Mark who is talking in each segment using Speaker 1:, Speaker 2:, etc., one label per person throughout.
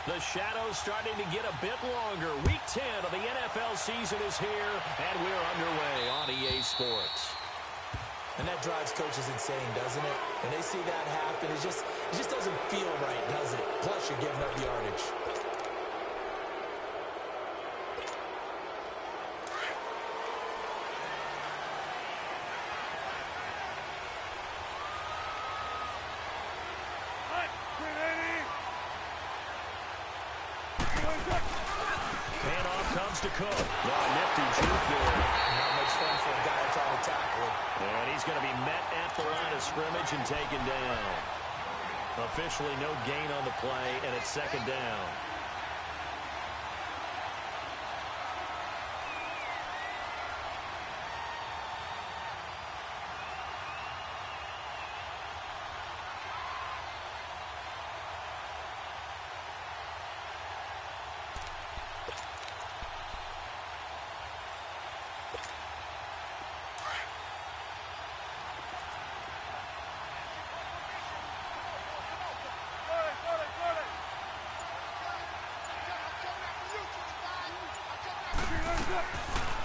Speaker 1: The shadow's starting to get a bit longer. Week 10 of the NFL season is here, and we're underway on EA Sports.
Speaker 2: And that drives coaches insane, doesn't it? When they see that happen, it just doesn't feel right, does it? Plus, you're giving up yardage.
Speaker 1: To Cook. Nifty juke there.
Speaker 2: Not much fun for a guy trying to tackle him.
Speaker 1: And he's going to be met at the line of scrimmage and taken down. Officially no gain on the play, and it's second down.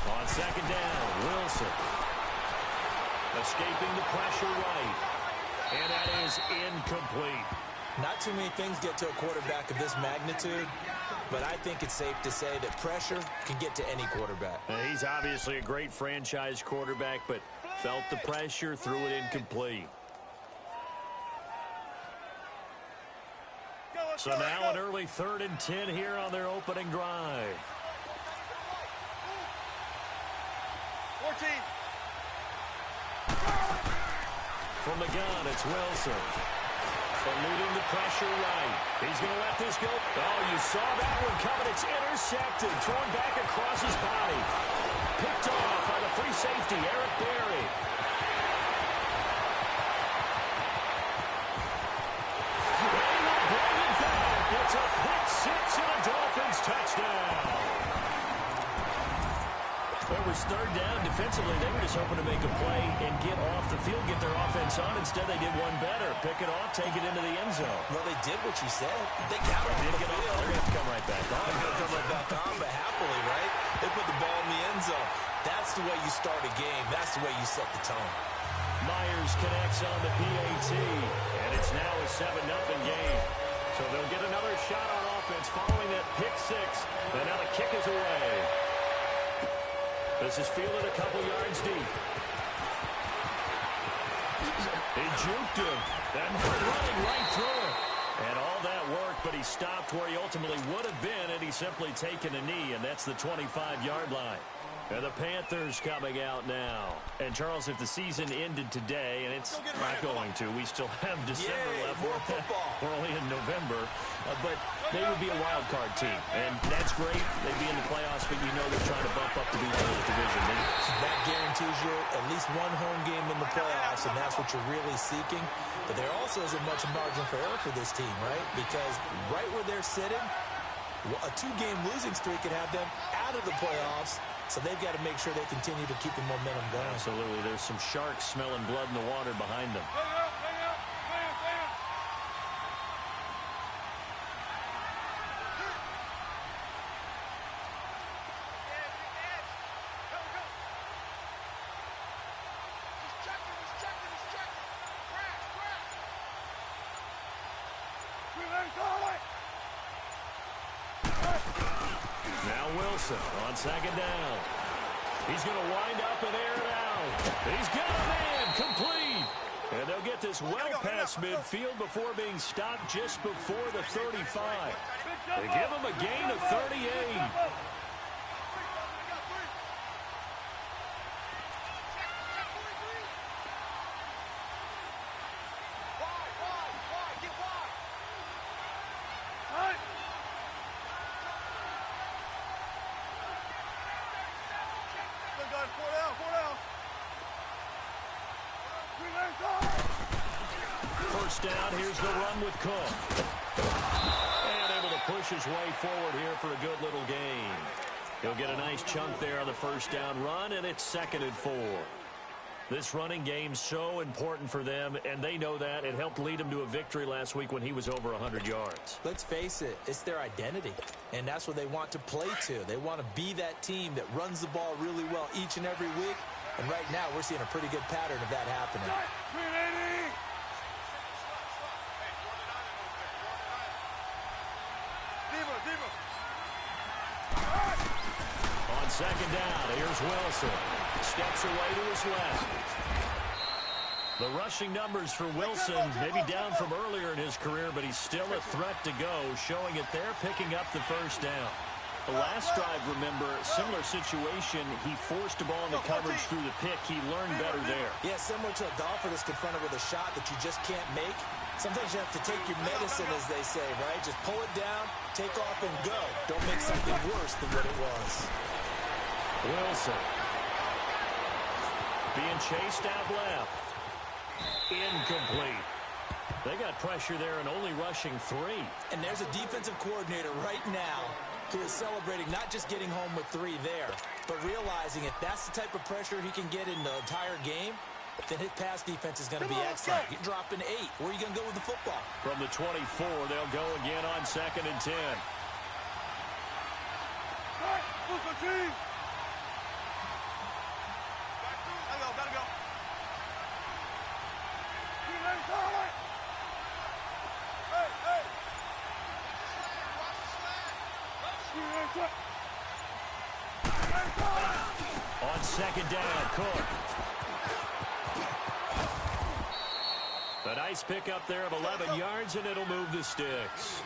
Speaker 1: On second down, Wilson. Escaping the pressure right. And that is incomplete.
Speaker 2: Not too many things get to a quarterback of this magnitude, but I think it's safe to say that pressure can get to any quarterback.
Speaker 1: He's obviously a great franchise quarterback, but felt the pressure, threw it incomplete. So now an early 3rd and 10 here on their opening drive.
Speaker 3: 14.
Speaker 1: From the gun, it's Wilson. Eluding the pressure right. He's going to let this go. Oh, you saw that one coming. It's intercepted. Thrown back across his body. Picked off by the free safety, Eric Berry. Bring it back. It's a pick six and a Dolphins touchdown. It was third down. Defensively, they were just hoping to make a play and get off the field, get their offense on. Instead, they did one better. Pick it off, take it into the end zone.
Speaker 2: Well, they did what you said. They got off the field.
Speaker 1: They're going to have to come right back on.
Speaker 2: They're going to come right back on, but happily, right? They put the ball in the end zone. That's the way you start a game. That's the way you set the tone.
Speaker 1: Myers connects on the PAT, and it's now a 7-0 game. So they'll get another shot on offense following that pick six. And now the kick is away. This is fielded a couple yards deep. He juked him. That running right through it. And all that work, but he stopped where he ultimately would have been, and he's simply taken a knee, and that's the 25-yard line. And the Panthers coming out now. And, Charles, if the season ended today, and it's not going to, we still have December left.
Speaker 2: More football.
Speaker 1: We're only in November. But they would be a wild card team. And that's great. They'd be in the playoffs, but you know they're trying to bump up to be one of the division leaders.
Speaker 2: That guarantees you at least one home game in the playoffs, and that's what you're really seeking. But there also isn't much margin for error for this team, right? Because right where they're sitting, a 2-game losing streak could have them out of the playoffs. So they've got to make sure they continue to keep the momentum going.
Speaker 1: Absolutely. There's some sharks smelling blood in the water behind them. Now Wilson on second down. He's going to wind up and air it out. He's got a man complete. And they'll get this well past midfield before being stopped just before the 35. They give him a gain of 38. First down, here's the run with Cook. And able to push his way forward here for a good little gain. He'll get a nice chunk there on the first down run, and it's 2nd and 4. This running game's so important for them, and they know that. It helped lead them to a victory last week when he was over 100 yards.
Speaker 2: Let's face it, it's their identity, and that's what they want to play to. They want to be that team that runs the ball really well each and every week, and right now we're seeing a pretty good pattern of that happening.
Speaker 1: On second down, here's Wilson. Steps away to his left. The rushing numbers for Wilson, maybe down from earlier in his career, but he's still a threat to go, showing it there, picking up the first down. The last drive, remember, similar situation. He forced the ball into coverage through the pick. He learned better there.
Speaker 2: Yeah, similar to a golfer that's confronted with a shot that you just can't make. Sometimes you have to take your medicine, as they say, right? Just pull it down, take off, and go. Don't make something worse than what it was.
Speaker 1: Wilson. Being chased out left. Incomplete. They got pressure there and only rushing 3.
Speaker 2: And there's a defensive coordinator right now who is celebrating not just getting home with 3 there, but realizing if that's the type of pressure he can get in the entire game, then his pass defense is going to be excellent. You're dropping 8. Where are you going to go with the football?
Speaker 1: From the 24, they'll go again on 2nd and 10. On 2nd down, Cook. A nice pickup there of 11 yards, and it'll move the sticks.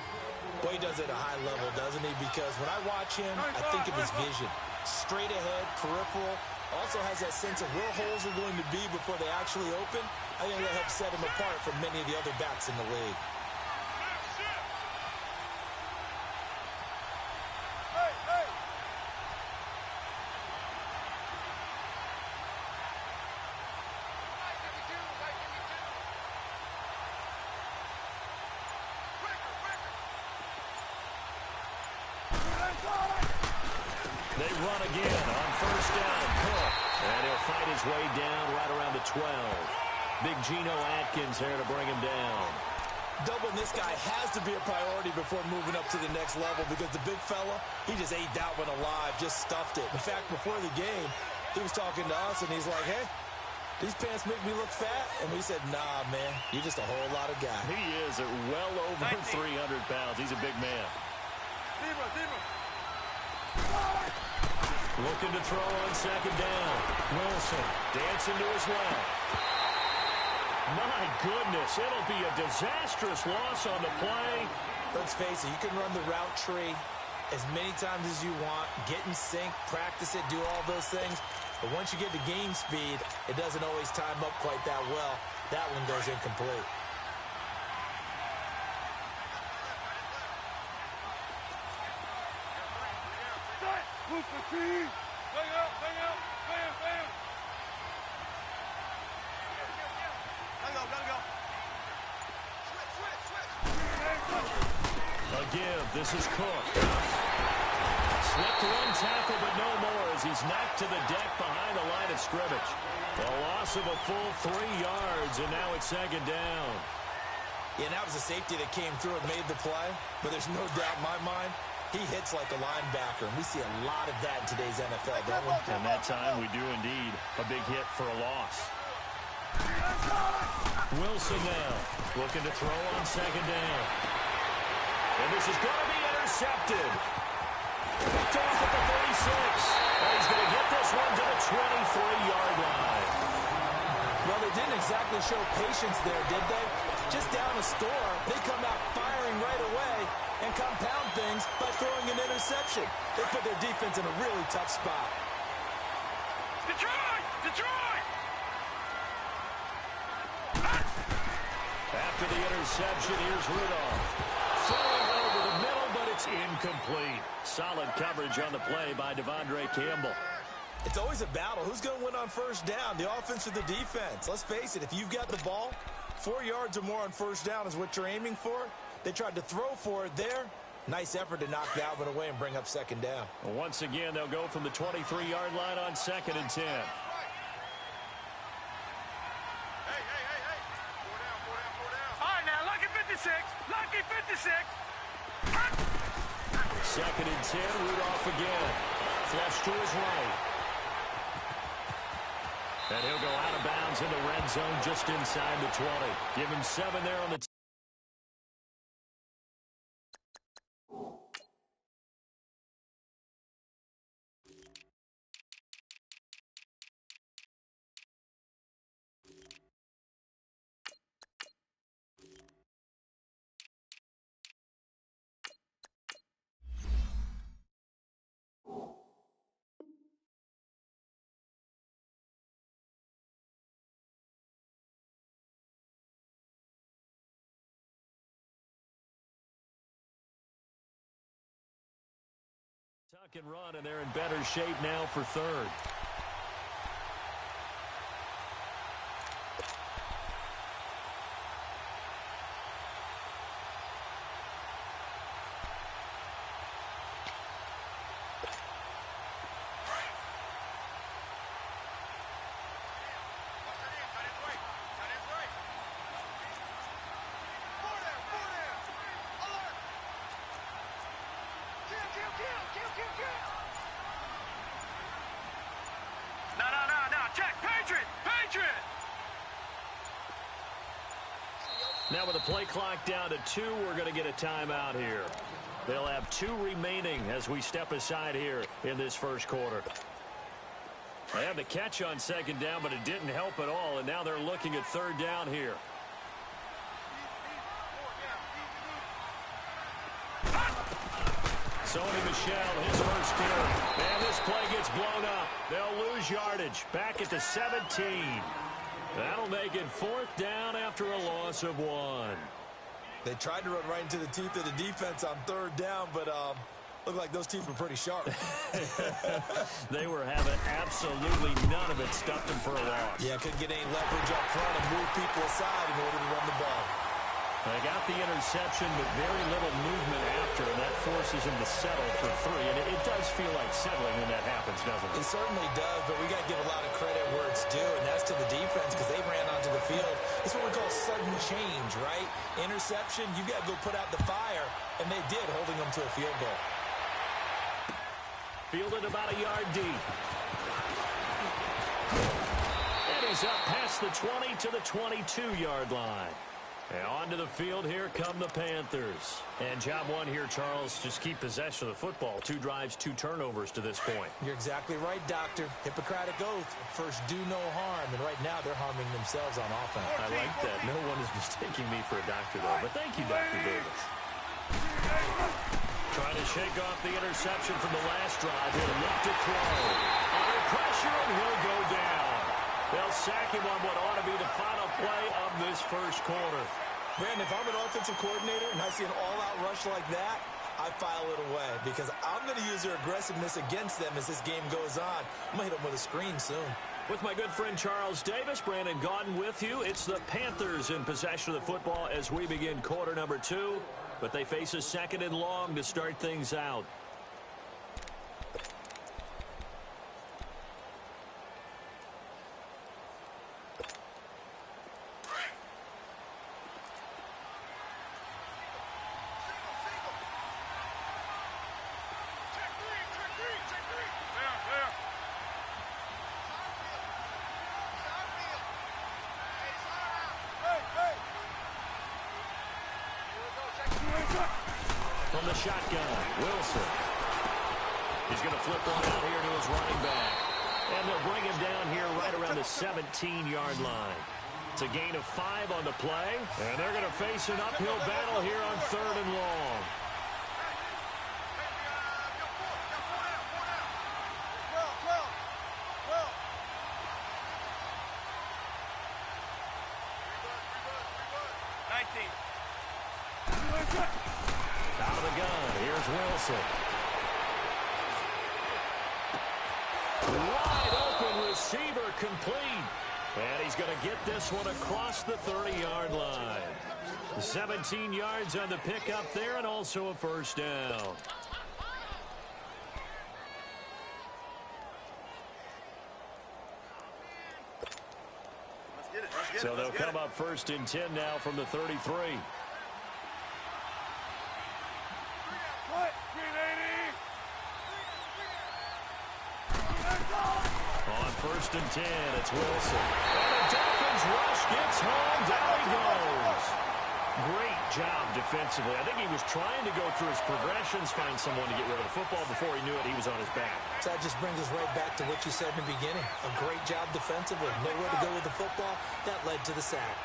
Speaker 2: Boy, he does it at a high level, doesn't he? Because when I watch him, I think of his vision. Straight ahead, peripheral. Also has that sense of where holes are going to be before they actually open. I think that helps set him apart from many of the other backs in the league.
Speaker 1: They run again on 1st down. Cook. And he'll fight his way down right around the 12. Big Geno Atkins there to bring him down.
Speaker 2: Doubling this guy has to be a priority before moving up to the next level because the big fella, he just ate that one alive, just stuffed it. In fact, before the game, he was talking to us, and he's like, hey, these pants make me look fat? And we said, nah, man, you're just a whole lot of guy.
Speaker 1: He is at well over 300 pounds. He's a big man. Looking to throw on 2nd down. Wilson dancing to his left. My goodness, it'll be a disastrous loss on the play.
Speaker 2: Let's face it, you can run the route tree as many times as you want, get in sync, practice it, do all those things. But once you get to game speed, it doesn't always time up quite that well. That one goes incomplete.
Speaker 1: A give. This is Cook. Slipped one tackle, but no more as he's knocked to the deck behind the line of scrimmage. A loss of a full 3 yards, and now it's 2nd down.
Speaker 2: Yeah, that was a safety that came through and made the play, but there's no doubt in my mind, he hits like a linebacker, and we see a lot of that in today's NFL, don't we?
Speaker 1: And that time we do indeed. A big hit for a loss. Wilson now looking to throw on 2nd down. And this is going to be intercepted. Picked off at the 36. And he's going to get this one to the 23-yard line.
Speaker 2: Well, they didn't exactly show patience there, did they? Just down a score, they come out firing right away and compound things by throwing an interception. They put their defense in a really tough spot.
Speaker 3: Detroit! Detroit!
Speaker 1: After the interception, here's Rudolph. Throwing over the middle, but it's incomplete. Solid coverage on the play by Devondre Campbell.
Speaker 2: It's always a battle. Who's going to win on 1st down, the offense or the defense? Let's face it, if you've got the ball, 4 yards or more on 1st down is what you're aiming for. They tried to throw for it there. Nice effort to knock that one away and bring up 2nd down.
Speaker 1: Once again, they'll go from the 23-yard line on 2nd and 10. Second and 10, Rudolph again. Flush to his right. And he'll go out of bounds in the red zone just inside the 20. Give him 7 there on the tuck and run, and they're in better shape now for third. Now with the play clock down to 2, we're going to get a timeout here. They'll have 2 remaining as we step aside here in this first quarter. They had the catch on second down, but it didn't help at all, and now they're looking at third down here. Sony Michel, his first carry. And this play gets blown up. They'll lose yardage. Back at the 17. That'll make it 4th down after a loss of 1.
Speaker 2: They tried to run right into the teeth of the defense on third down, but looked like those teeth were pretty sharp.
Speaker 1: They were having absolutely none of it, stuffed them for a loss.
Speaker 2: Yeah, couldn't get any leverage up front and move people aside in order to run the ball.
Speaker 1: They got the interception, but very little movement after, and that forces them to settle for 3. And it does feel like settling when that happens, doesn't it?
Speaker 2: It certainly does, but we got to give a lot of credit where it's due, and that's to the defense because they ran onto the field. It's what we call sudden change, right? Interception, you got to go put out the fire, and they did, holding them to a field goal.
Speaker 1: Fielded about a yard deep. And he's up past the 20 to the 22-yard line. And onto the field, here come the Panthers. And job 1 here, Charles, just keep possession of the football. 2 drives, 2 turnovers to this point.
Speaker 2: You're exactly right, Doctor. Hippocratic oath. First, do no harm. And right now, they're harming themselves on offense.
Speaker 1: I like that. No one is mistaking me for a doctor, though. But thank you, Dr. Davis. Trying to shake off the interception from the last drive. He'll look to throw. Under pressure, and he'll go down. They'll sack him on what ought to be the final play of this first quarter.
Speaker 2: Brandon, if I'm an offensive coordinator and I see an all-out rush like that, I file it away because I'm going to use their aggressiveness against them as this game goes on. I'm going to hit them with a screen soon.
Speaker 1: With my good friend Charles Davis, Brandon Gaudin with you. It's the Panthers in possession of the football as we begin quarter number 2. But they face a 2nd and long to start things out. From the shotgun, Wilson. He's going to flip one out here to his running back. And they'll bring him down here right around the 17-yard line. It's a gain of 5 on the play. And they're going to face an uphill battle here on 3rd and long. Out of the gun, here's Wilson. Wide open receiver complete. And he's going to get this one across the 30-yard line. 17 yards on the pickup there and also a first down. So they'll come up 1st and 10 now from the 33. On 1st and 10, it's Wilson. And the Dolphins rush gets home. Down he goes. Great job defensively. I think he was trying to go through his progressions, find someone to get rid of the football. Before he knew it, he was on his back.
Speaker 2: So that just brings us right back to what you said in the beginning. A great job defensively. Nowhere to go with the football. That led to the sack.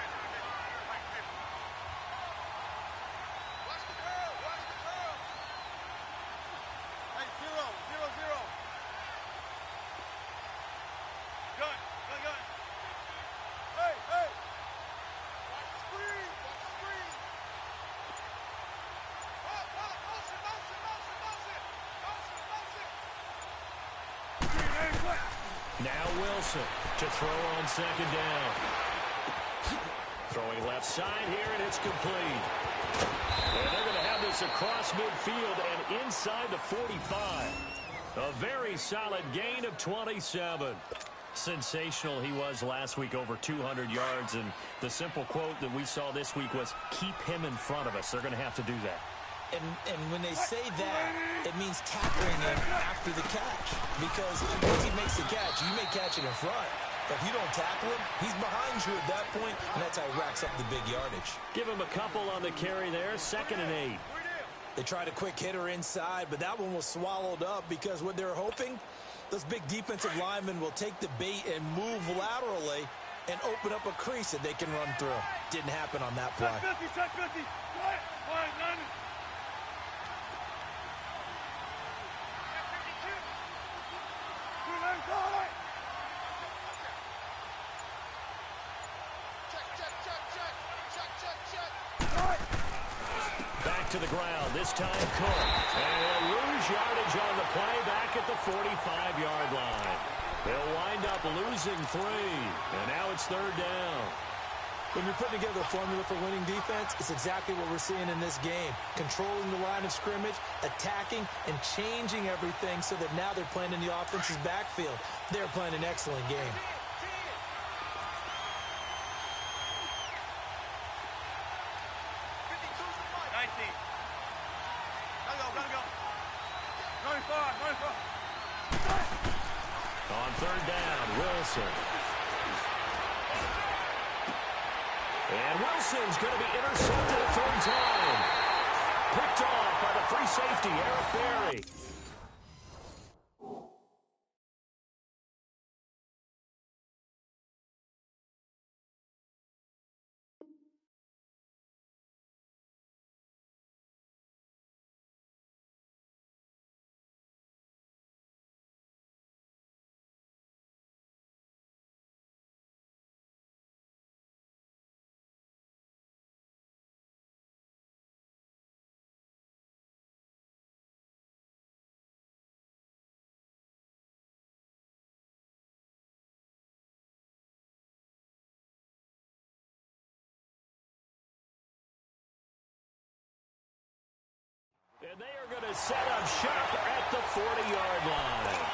Speaker 1: Now Wilson to throw on 2nd down. Throwing left side here, and it's complete. And they're going to have this across midfield and inside the 45. A very solid gain of 27. Sensational he was last week, over 200 yards. And the simple quote that we saw this week was, keep him in front of us. They're going to have to do that.
Speaker 2: And when they say that, it means tackling him after the catch. Because once he makes the catch, you may catch it in front. But if you don't tackle him, he's behind you at that point, and that's how he racks up the big yardage.
Speaker 1: Give him a couple on the carry there, 2nd and 8.
Speaker 2: They tried a quick hitter inside, but that one was swallowed up because what they're hoping, those big defensive linemen will take the bait and move laterally and open up a crease that they can run through. Didn't happen on that play.
Speaker 3: Check 50. Quiet, none.
Speaker 1: Back to the ground, this time Cook. And they'll lose yardage on the play back at the 45-yard line. They'll wind up losing 3, and now it's 3rd down.
Speaker 2: When you're putting together a formula for winning defense, it's exactly what we're seeing in this game. Controlling the line of scrimmage, attacking, and changing everything so that now they're playing in the offense's backfield. They're playing an excellent game.
Speaker 1: On 3rd down, Wilson. And Wilson's going to be intercepted a 3rd time. Picked off by the free safety, Eric Berry. And they are going to set up shop at the 40-yard line.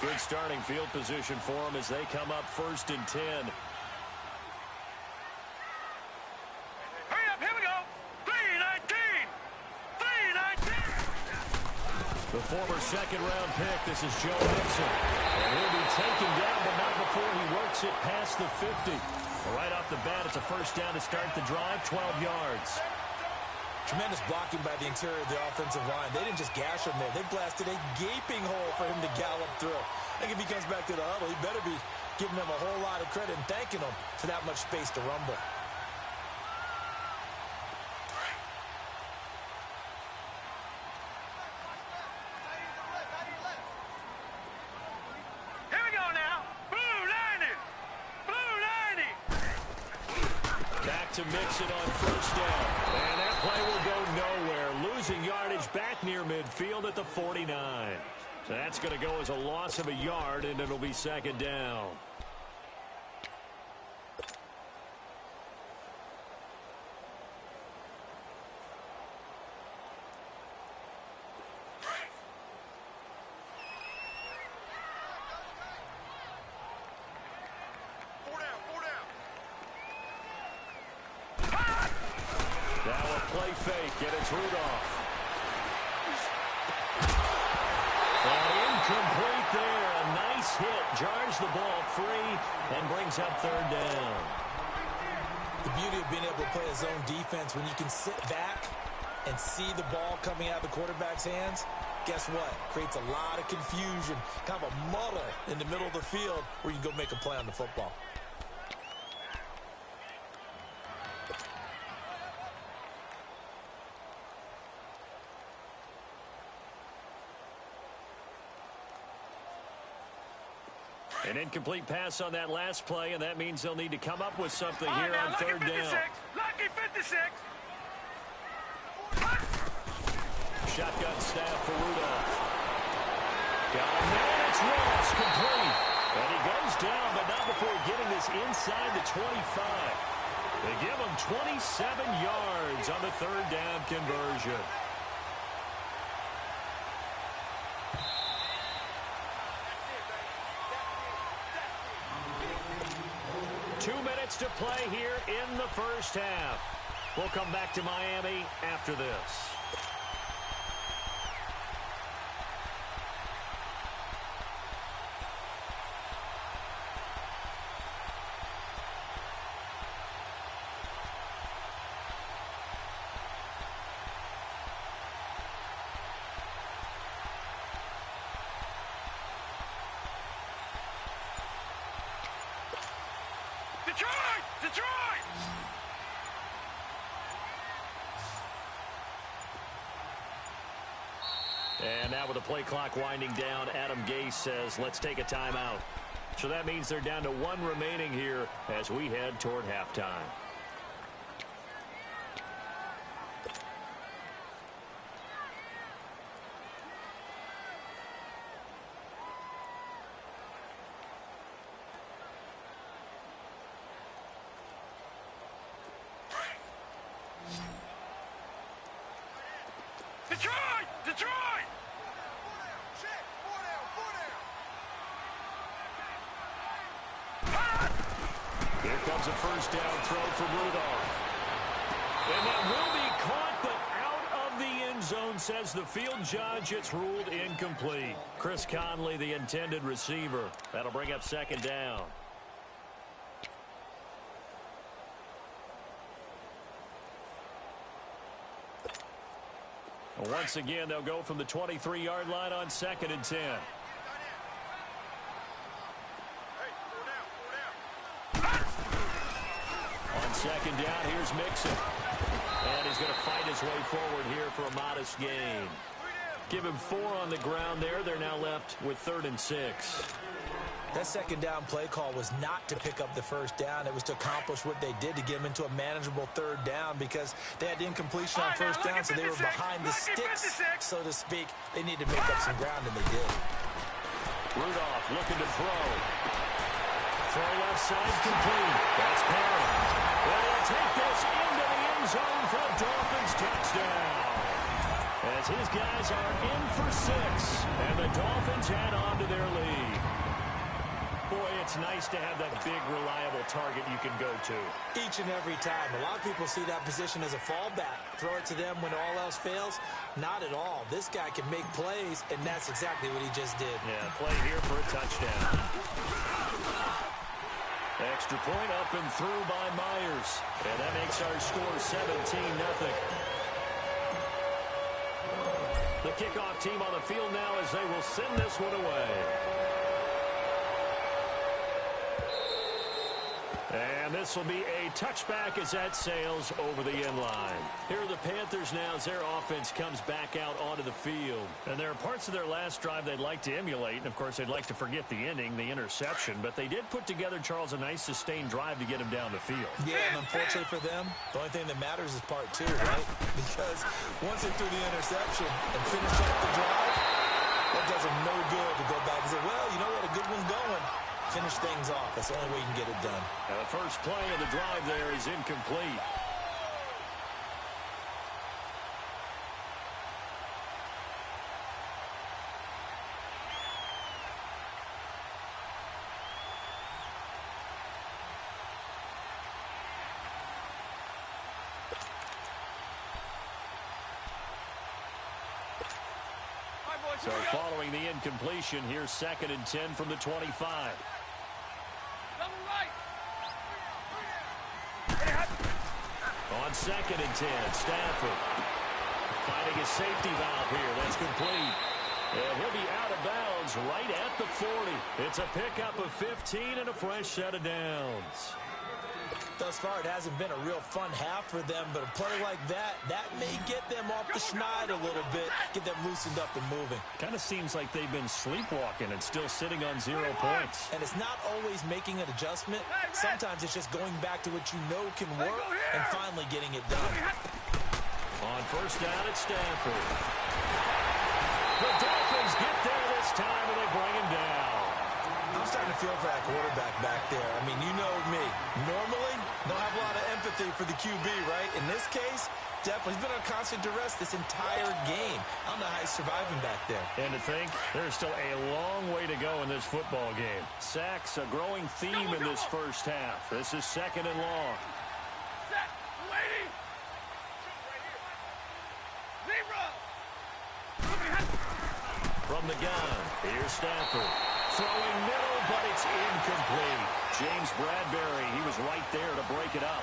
Speaker 1: Good starting field position for them as they come up 1st and 10. The former 2nd-round pick, this is Joe Mixon. And he'll be taken down, but not before he works it past the 50. Right off the bat, it's a 1st down to start the drive, 12 yards.
Speaker 2: Tremendous blocking by the interior of the offensive line. They didn't just gash him there. They blasted a gaping hole for him to gallop through. I think if he comes back to the huddle, he better be giving them a whole lot of credit and thanking them for that much space to rumble.
Speaker 1: To mix it on 1st down. And that play will go nowhere. Losing yardage back near midfield at the 49. So that's going to go as a loss of a yard, and it'll be 2nd down. a play fake, and it's Rudolph. Incomplete there. A nice hit. Jars the ball free and brings up third down.
Speaker 2: The beauty of being able to play a zone defense when you can sit back and see the ball coming out of the quarterback's hands, guess what? Creates a lot of confusion, kind of a muddle in the middle of the field where you can go make a play on the football.
Speaker 1: An incomplete pass on that last play, and that means they'll need to come up with something here on third down.
Speaker 3: Lucky 56.
Speaker 1: Shotgun snap for Rudolph. Got a man, it's Ross, complete. And he goes down, but not before getting this inside the 25. They give him 27 yards on the third down conversion. To play here in the first half. We'll come back to Miami after this.
Speaker 3: Detroit!
Speaker 1: And now with the play clock winding down, Adam Gase says, let's take a timeout. So that means they're down to one remaining here as we head toward halftime.
Speaker 3: Detroit!
Speaker 1: Here comes a first down throw from Rudolph. And that will be caught, but out of the end zone, says the field judge. It's ruled incomplete. Chris Conley, the intended receiver. That'll bring up second down. Once again, they'll go from the 23-yard line on 2nd and 10. On second down, here's Mixon. And he's going to fight his way forward here for a modest gain. Give him 4 on the ground there. They're now left with 3rd and 6.
Speaker 2: That second down play call was not to pick up the first down. It was to accomplish what they did to get them into a manageable third down because they had incompletion on first down, so they were behind the sticks, so to speak. They needed to make up some ground, and they did.
Speaker 1: Rudolph looking to throw. Throw left side complete. That's Perry. Well, he'll take this into the end zone for a Dolphins touchdown. As his guys are in for 6, and the Dolphins add on to their lead. Boy, it's nice to have that big, reliable target you can go to.
Speaker 2: Each and every time. A lot of people see that position as a fallback. Throw it to them when all else fails. Not at all. This guy can make plays, and that's exactly what he just did.
Speaker 1: Yeah, play here for a touchdown. Extra point up and through by Myers. And that makes our score 17-0. The kickoff team on the field now as they will send this one away. And this will be a touchback as that sails over the end line. Here are the Panthers now as their offense comes back out onto the field. And there are parts of their last drive they'd like to emulate. And, of course, they'd like to forget the ending, the interception. But they did put together, Charles, a nice sustained drive to get him down the field.
Speaker 2: Yeah, and unfortunately for them, the only thing that matters is part 2, right? Because once they threw the interception and finished up the drive, that does them no good to go back and say, well, you know what, a good one's going. Finish things off. That's the only way you can get it done.
Speaker 1: And the first play of the drive there is incomplete. So following the incompletion, here's 2nd and 10 from the 25. On 2nd and 10, Stafford finding a safety valve here. That's complete. And he'll be out of bounds right at the 40. It's a pickup of 15 and a fresh set of downs.
Speaker 2: Thus far, it hasn't been a real fun half for them, but a play like that may get them off the schneid a little bit, get them loosened up and moving.
Speaker 1: Kind of seems like they've been sleepwalking and still sitting on 0 points.
Speaker 2: And it's not always making an adjustment. Sometimes it's just going back to what you know can work and finally getting it done.
Speaker 1: On 1st down, it's Stafford. The Dolphins get there this time, and they bring him down.
Speaker 2: I'm starting to feel for that quarterback back there. I mean, you know me. Normally, don't have a lot of empathy for the QB, right? In this case, definitely. He's been on constant duress this entire game. I don't know how he's surviving back there.
Speaker 1: And to think, there's still a long way to go in this football game. Sacks, a growing theme in this first half. This is 2nd and long.
Speaker 3: Set, lady. Zero.
Speaker 1: From the gun, here's Stafford. Throwing middle, but it's incomplete. James Bradbury, he was right there to break it up.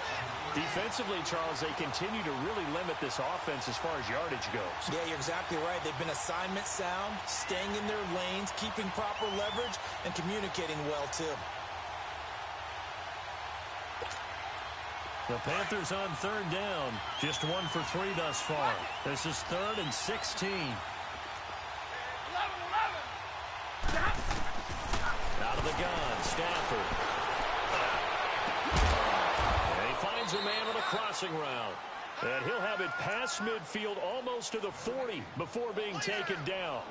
Speaker 1: Defensively, Charles, they continue to really limit this offense as far as yardage goes.
Speaker 2: Yeah, you're exactly right. They've been assignment sound, staying in their lanes, keeping proper leverage, and communicating well, too.
Speaker 1: The Panthers on 3rd down. Just 1 for 3 thus far. This is 3rd and 16.
Speaker 3: 11.
Speaker 1: Out of the gun, Stafford. And he finds a man on a crossing route. And he'll have it past midfield almost to the 40 before being taken down.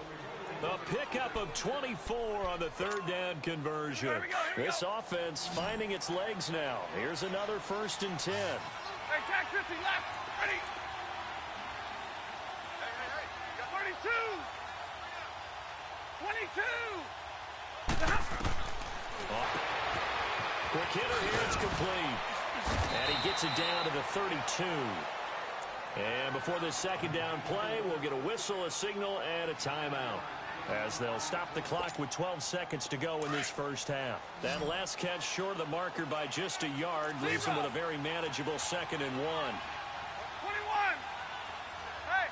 Speaker 1: A pickup of 24 on the 3rd down conversion. This offense finding its legs now. Here's another 1st and 10.
Speaker 3: Hey, tag 50 left. Ready. Hey. 32. 22.
Speaker 1: Quick hitter here, it's complete. And he gets it down to the 32. And before this 2nd down play, we'll get a whistle, a signal, and a timeout, as they'll stop the clock with 12 seconds to go in this first half. That last catch short of the marker by just a yard leaves them with a very manageable 2nd and 1.
Speaker 3: 21. Hey.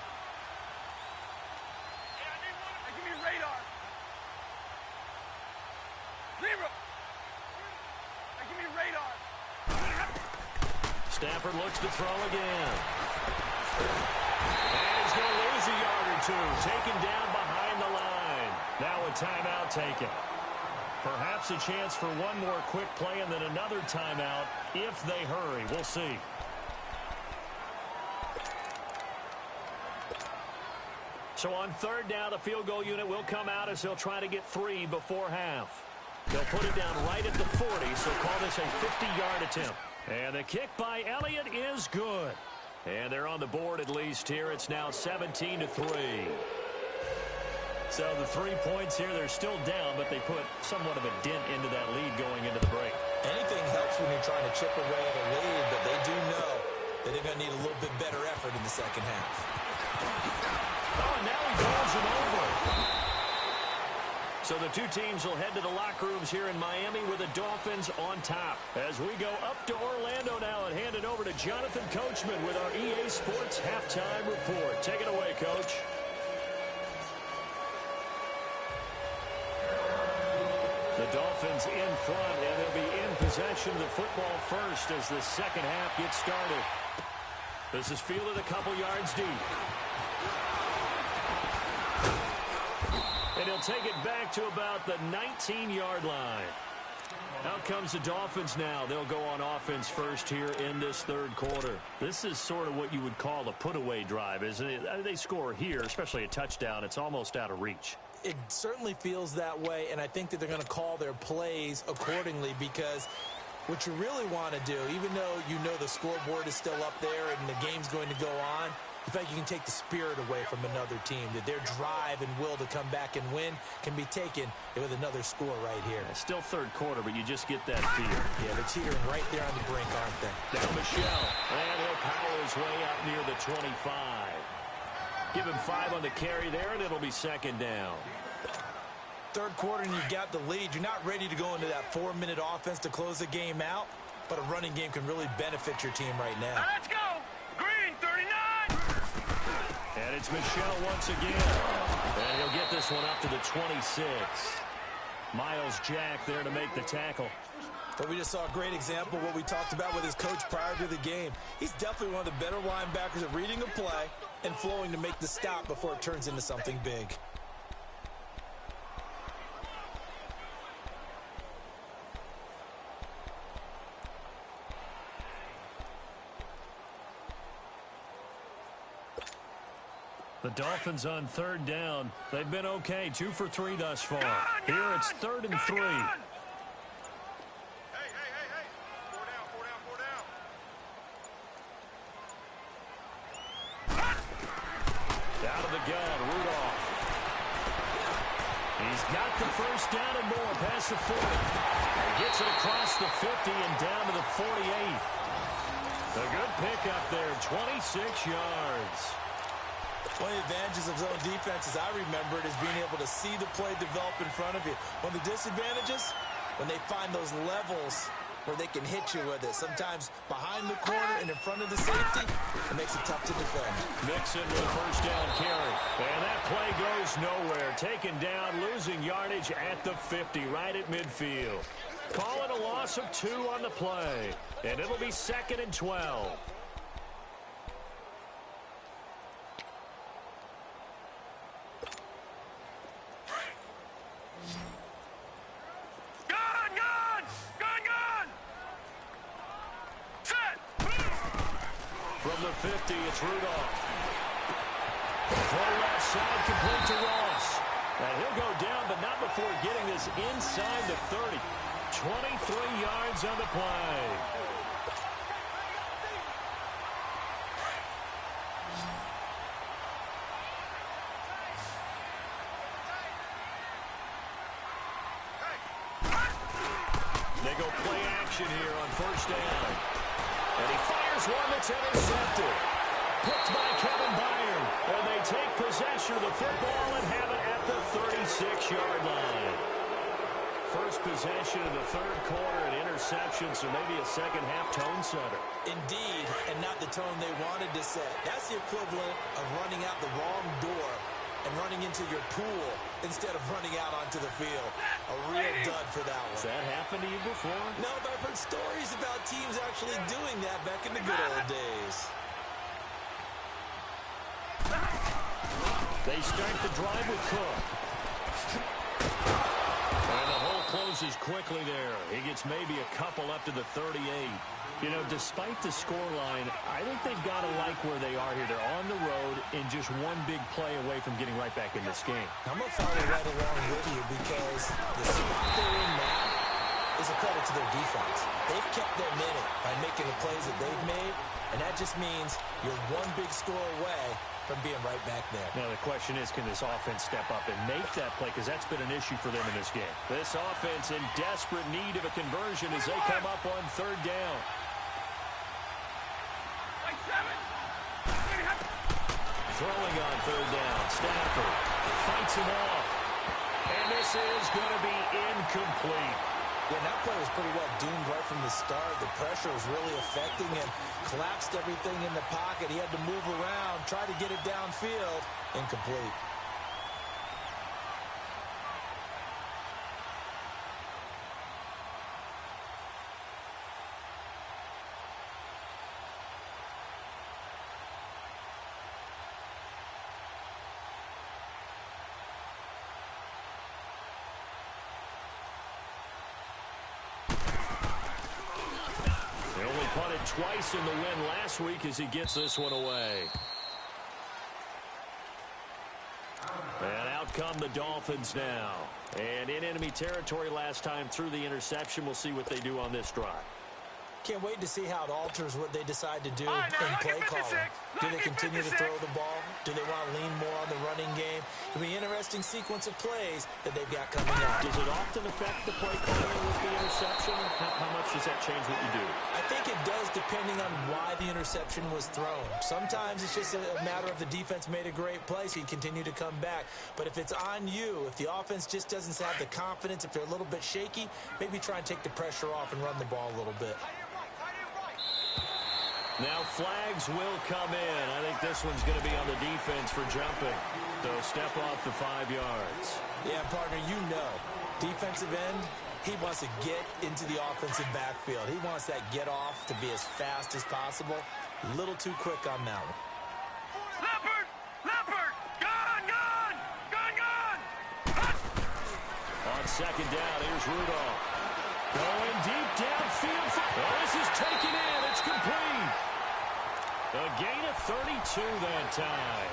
Speaker 3: Give me radar. 0. Give me radar.
Speaker 1: Stafford looks to throw again. And he's going to lose a yard or 2. Taken down behind the line. Now a timeout taken. Perhaps a chance for one more quick play and then another timeout if they hurry. We'll see. So on 3rd down, the field goal unit will come out as they'll try to get 3 before half. They'll put it down right at the 40, so call this a 50-yard attempt. And the kick by Elliott is good. And they're on the board at least here. It's now 17-3. So the 3 points here, they're still down, but they put somewhat of a dent into that lead going into the break.
Speaker 2: Anything helps when you're trying to chip away at a lead, but they do know that they're going to need a little bit better effort in the 2nd half.
Speaker 1: Oh, and now he rolls him over. So the 2 teams will head to the locker rooms here in Miami with the Dolphins on top. As we go up to Orlando now and hand it over to Jonathan Coachman with our EA Sports Halftime Report. Take it away, Coach. The Dolphins in front, and they'll be in possession of the football first as the 2nd half gets started. This is fielded a couple yards deep. And he'll take it back to about the 19-yard line. Out comes the Dolphins now. They'll go on offense first here in this 3rd quarter. This is sort of what you would call a put-away drive, isn't it? They score here, especially a touchdown. It's almost out of reach.
Speaker 2: It certainly feels that way, and I think that they're going to call their plays accordingly, because what you really want to do, even though you know the scoreboard is still up there and the game's going to go on, you feel like you can take the spirit away from another team, that their drive and will to come back and win can be taken with another score right here.
Speaker 1: Still 3rd quarter, but you just get that fear.
Speaker 2: Yeah, they're teetering right there on the brink, aren't they?
Speaker 1: Now Michelle, and he'll power his way out near the 25. Give him 5 on the carry there, and it'll be second down.
Speaker 2: Third quarter, and you've got the lead. You're not ready to go into that 4-minute offense to close the game out, but a running game can really benefit your team right now.
Speaker 3: Let's go! Green, 39!
Speaker 1: And it's Michel once again. And he'll get this one up to the 26. Miles Jack there to make the tackle.
Speaker 2: But we just saw a great example of what we talked about with his coach prior to the game. He's definitely one of the better linebackers at reading a play and flowing to make the stop before it turns into something big.
Speaker 1: The Dolphins on third down. They've been okay, 2 for 3 thus far. Here it's 3rd and 3. Out of the gun, Rudolph. He's got the first down and more past the 40. He gets it across the 50 and down to the 48. A good pickup there, 26 yards.
Speaker 2: One of the advantages of zone defense, as I remember it, is being able to see the play develop in front of you. One of the disadvantages, when they find those levels where they can hit you with it. Sometimes behind the corner and in front of the safety, it makes it tough to defend.
Speaker 1: Mixon with a first down carry. And that play goes nowhere. Taken down, losing yardage at the 50, right at midfield. Call it a loss of 2 on the play. And it'll be 2nd and 12. From the 50, it's Rudolph. Throw left side, complete to Ross. And he'll go down, but not before getting this inside the 30. 23 yards on the play. They go play action here on first down. And he fires one that's intercepted. Picked by Kevin Byron. And they take possession of the football and have it at the 36-yard line. First possession of the third quarter, an interception, so maybe a second-half tone setter.
Speaker 2: Indeed, and not the tone they wanted to set. That's the equivalent of running out the wrong door and running into your pool instead of running out onto the field. A real dud for that one.
Speaker 1: Has that happened to you before?
Speaker 2: No, but I've heard stories about teams actually doing that back in the good old days.
Speaker 1: They start the drive with Cook. And the hole closes quickly there. He gets maybe a couple up to the 38. You know, despite the scoreline, I think they've got to like where they are here. They're on the road and just one big play away from getting right back in this game.
Speaker 2: I'm going to follow right along with you because the spot they're in now is a credit to their defense. They've kept them in it by making the plays that they've made, and that just means you're one big score away from being right back there.
Speaker 1: Now, the question is, can this offense step up and make that play? Because that's been an issue for them in this game. This offense in desperate need of a conversion as they come up on third down. Throwing on third down. Stafford fights him off. And this is going to be incomplete.
Speaker 2: Yeah, that play was pretty well doomed right from the start. The pressure was really affecting him. Collapsed everything in the pocket. He had to move around, try to get it downfield. Incomplete.
Speaker 1: Punted twice in the win last week as he gets this one away. And out come the Dolphins now. And in enemy territory last time through the interception. We'll see what they do on this drive.
Speaker 2: Can't wait to see how it alters what they decide to do in play calling. Do they continue to throw the ball? Do they want to lean more on the running game? It'll be an interesting sequence of plays that they've got coming up.
Speaker 1: Does it often affect the play calling with the interception? How much does that change what you do?
Speaker 2: I think it does depending on why the interception interception was thrown. Sometimes it's just a matter of the defense made a great play, so you continue to come back. But if it's on you, if the offense just doesn't have the confidence, if they're a little bit shaky, maybe try and take the pressure off and run the ball a little bit.
Speaker 1: Now flags will come in. I think this one's going to be on the defense for jumping. So step off the 5 yards.
Speaker 2: Yeah, partner, you know, defensive end, he wants to get into the offensive backfield. He wants that get off to be as fast as possible. A little too quick on that one.
Speaker 3: Leopard! Leopard! Gun! Gun! Gun! Gun!
Speaker 1: On second down, here's Rudolph. Going deep downfield. Oh, this is taken in. It's complete. A gain of 32 that time.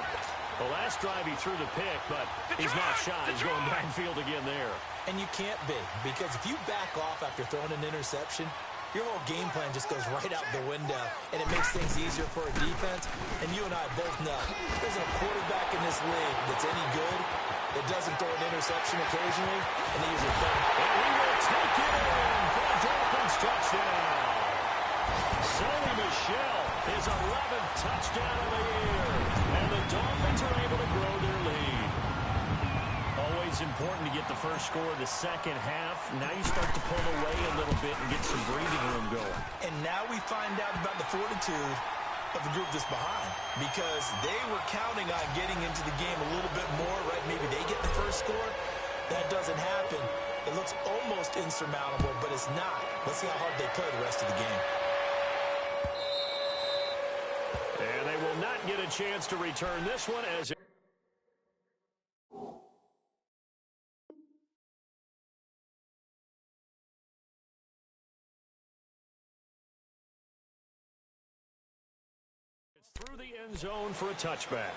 Speaker 1: The last drive he threw the pick, but he's not shot. He's going downfield again there.
Speaker 2: And you can't be, because if you back off after throwing an interception, your whole game plan just goes right out the window, and it makes things easier for a defense. And you and I both know there's a quarterback in this league that's any good that doesn't throw an interception occasionally, and he usually doesn't.
Speaker 1: And he will take it in for a Dolphins touchdown. Sony Michel, his 11th touchdown of the year, and the Dolphins are able to grow their lead. Always important to get the first score of the second half. Now you start to pull away a little bit and get some breathing room going.
Speaker 2: And now we find out about the fortitude of the group that's behind, because they were counting on getting into the game a little bit more, right? Maybe they get the first score. That doesn't happen. It looks almost insurmountable, but it's not. Let's see how hard they play the rest of the game.
Speaker 1: And they will not get a chance to return this one as through the end zone for a touchback.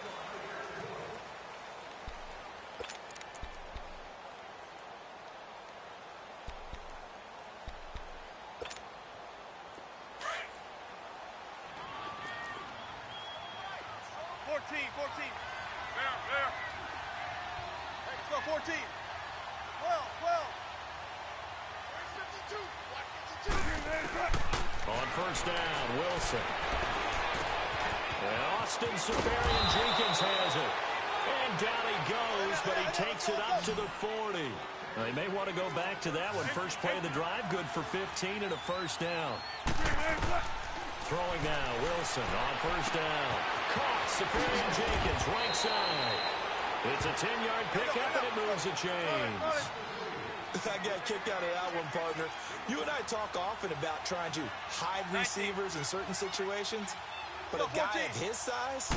Speaker 3: There. Hey, let's go, 14. 12. Where's 52?
Speaker 1: On first down, Wilson. And Austin Safarian-Jenkins has it. And down he goes, but he takes it up to the 40. They may want to go back to that one. First play of the drive, good for 15 and a first down. Throwing now, Wilson on first down. Caught, Safarian-Jenkins, right side. It's a 10-yard pickup, and it moves the chains.
Speaker 2: I got kicked out of that one, partner. You and I talk often about trying to hide receivers in certain situations, but a guy of his size,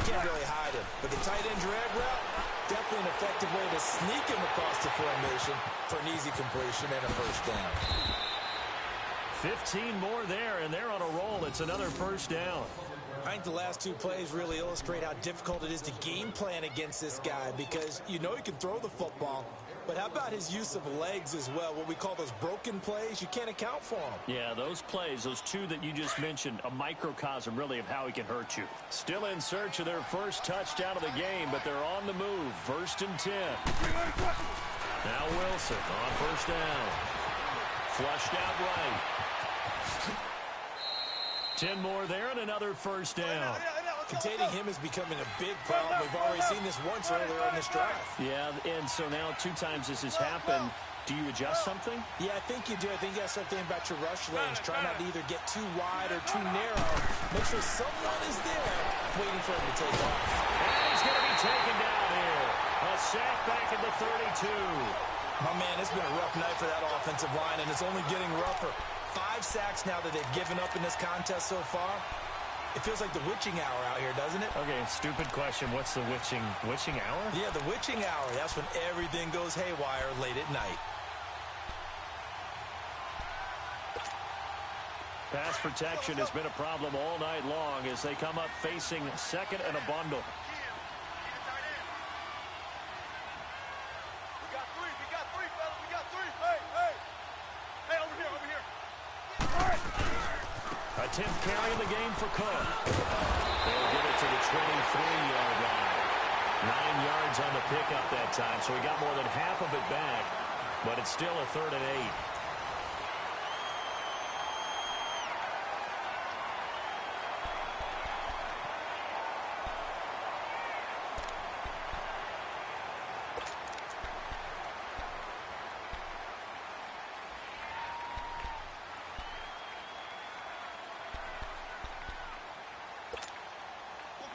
Speaker 2: can't really hide him. But the tight end drag route, definitely an effective way to sneak him across the formation for an easy completion and a first down.
Speaker 1: 15 more there, and they're on a roll. It's another first down.
Speaker 2: I think the last two plays really illustrate how difficult it is to game plan against this guy, because you know he can throw the football, but how about his use of legs as well? What we call those broken plays, you can't account for them.
Speaker 1: Yeah, those plays, those two that you just mentioned, a microcosm really of how he can hurt you. Still in search of their first touchdown of the game, but they're on the move. First and 10. Now Wilson on first down. Flushed out right. 10 more there and another first down.
Speaker 2: Containing him is becoming a big problem. We've already seen this once earlier in this drive.
Speaker 1: Yeah, and so now 2 times this has happened. Do you adjust something?
Speaker 2: Yeah, I think you do. I think you got to start thinking about your rush lanes. Try not to either get too wide or too narrow. Make sure someone is there waiting for him to take off.
Speaker 1: And he's going to be taken down here. A sack back at the 32.
Speaker 2: My man, it's been a rough night for that offensive line, and it's only getting rougher. 5 sacks now that they've given up in this contest so far. It feels like the witching hour out here, doesn't it?
Speaker 1: Okay, stupid question. What's the witching hour?
Speaker 2: Yeah, the witching hour. That's when everything goes haywire late at night.
Speaker 1: Pass protection has been a problem all night long as they come up facing second and a bundle.
Speaker 3: We got three, fellas. We got three. Hey, over here.
Speaker 1: A 10th carry in the game for Cook. They'll get it to the 23-yard line. 9 yards on the pickup that time, so he got more than half of it back, but it's still a 3rd and 8.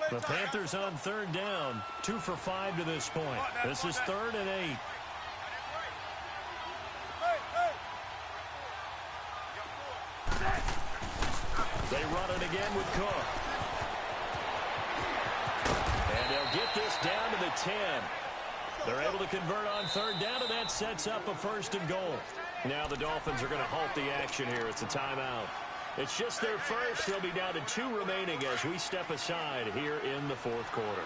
Speaker 1: The Panthers on third down, 2 for 5 to this point. This is 3rd and 8. They run it again with Cook. And they'll get this down to the 10. They're able to convert on third down, and that sets up a 1st and goal. Now the Dolphins are going to halt the action here. It's a timeout. It's just their first. They'll be down to 2 remaining as we step aside here in the 4th quarter.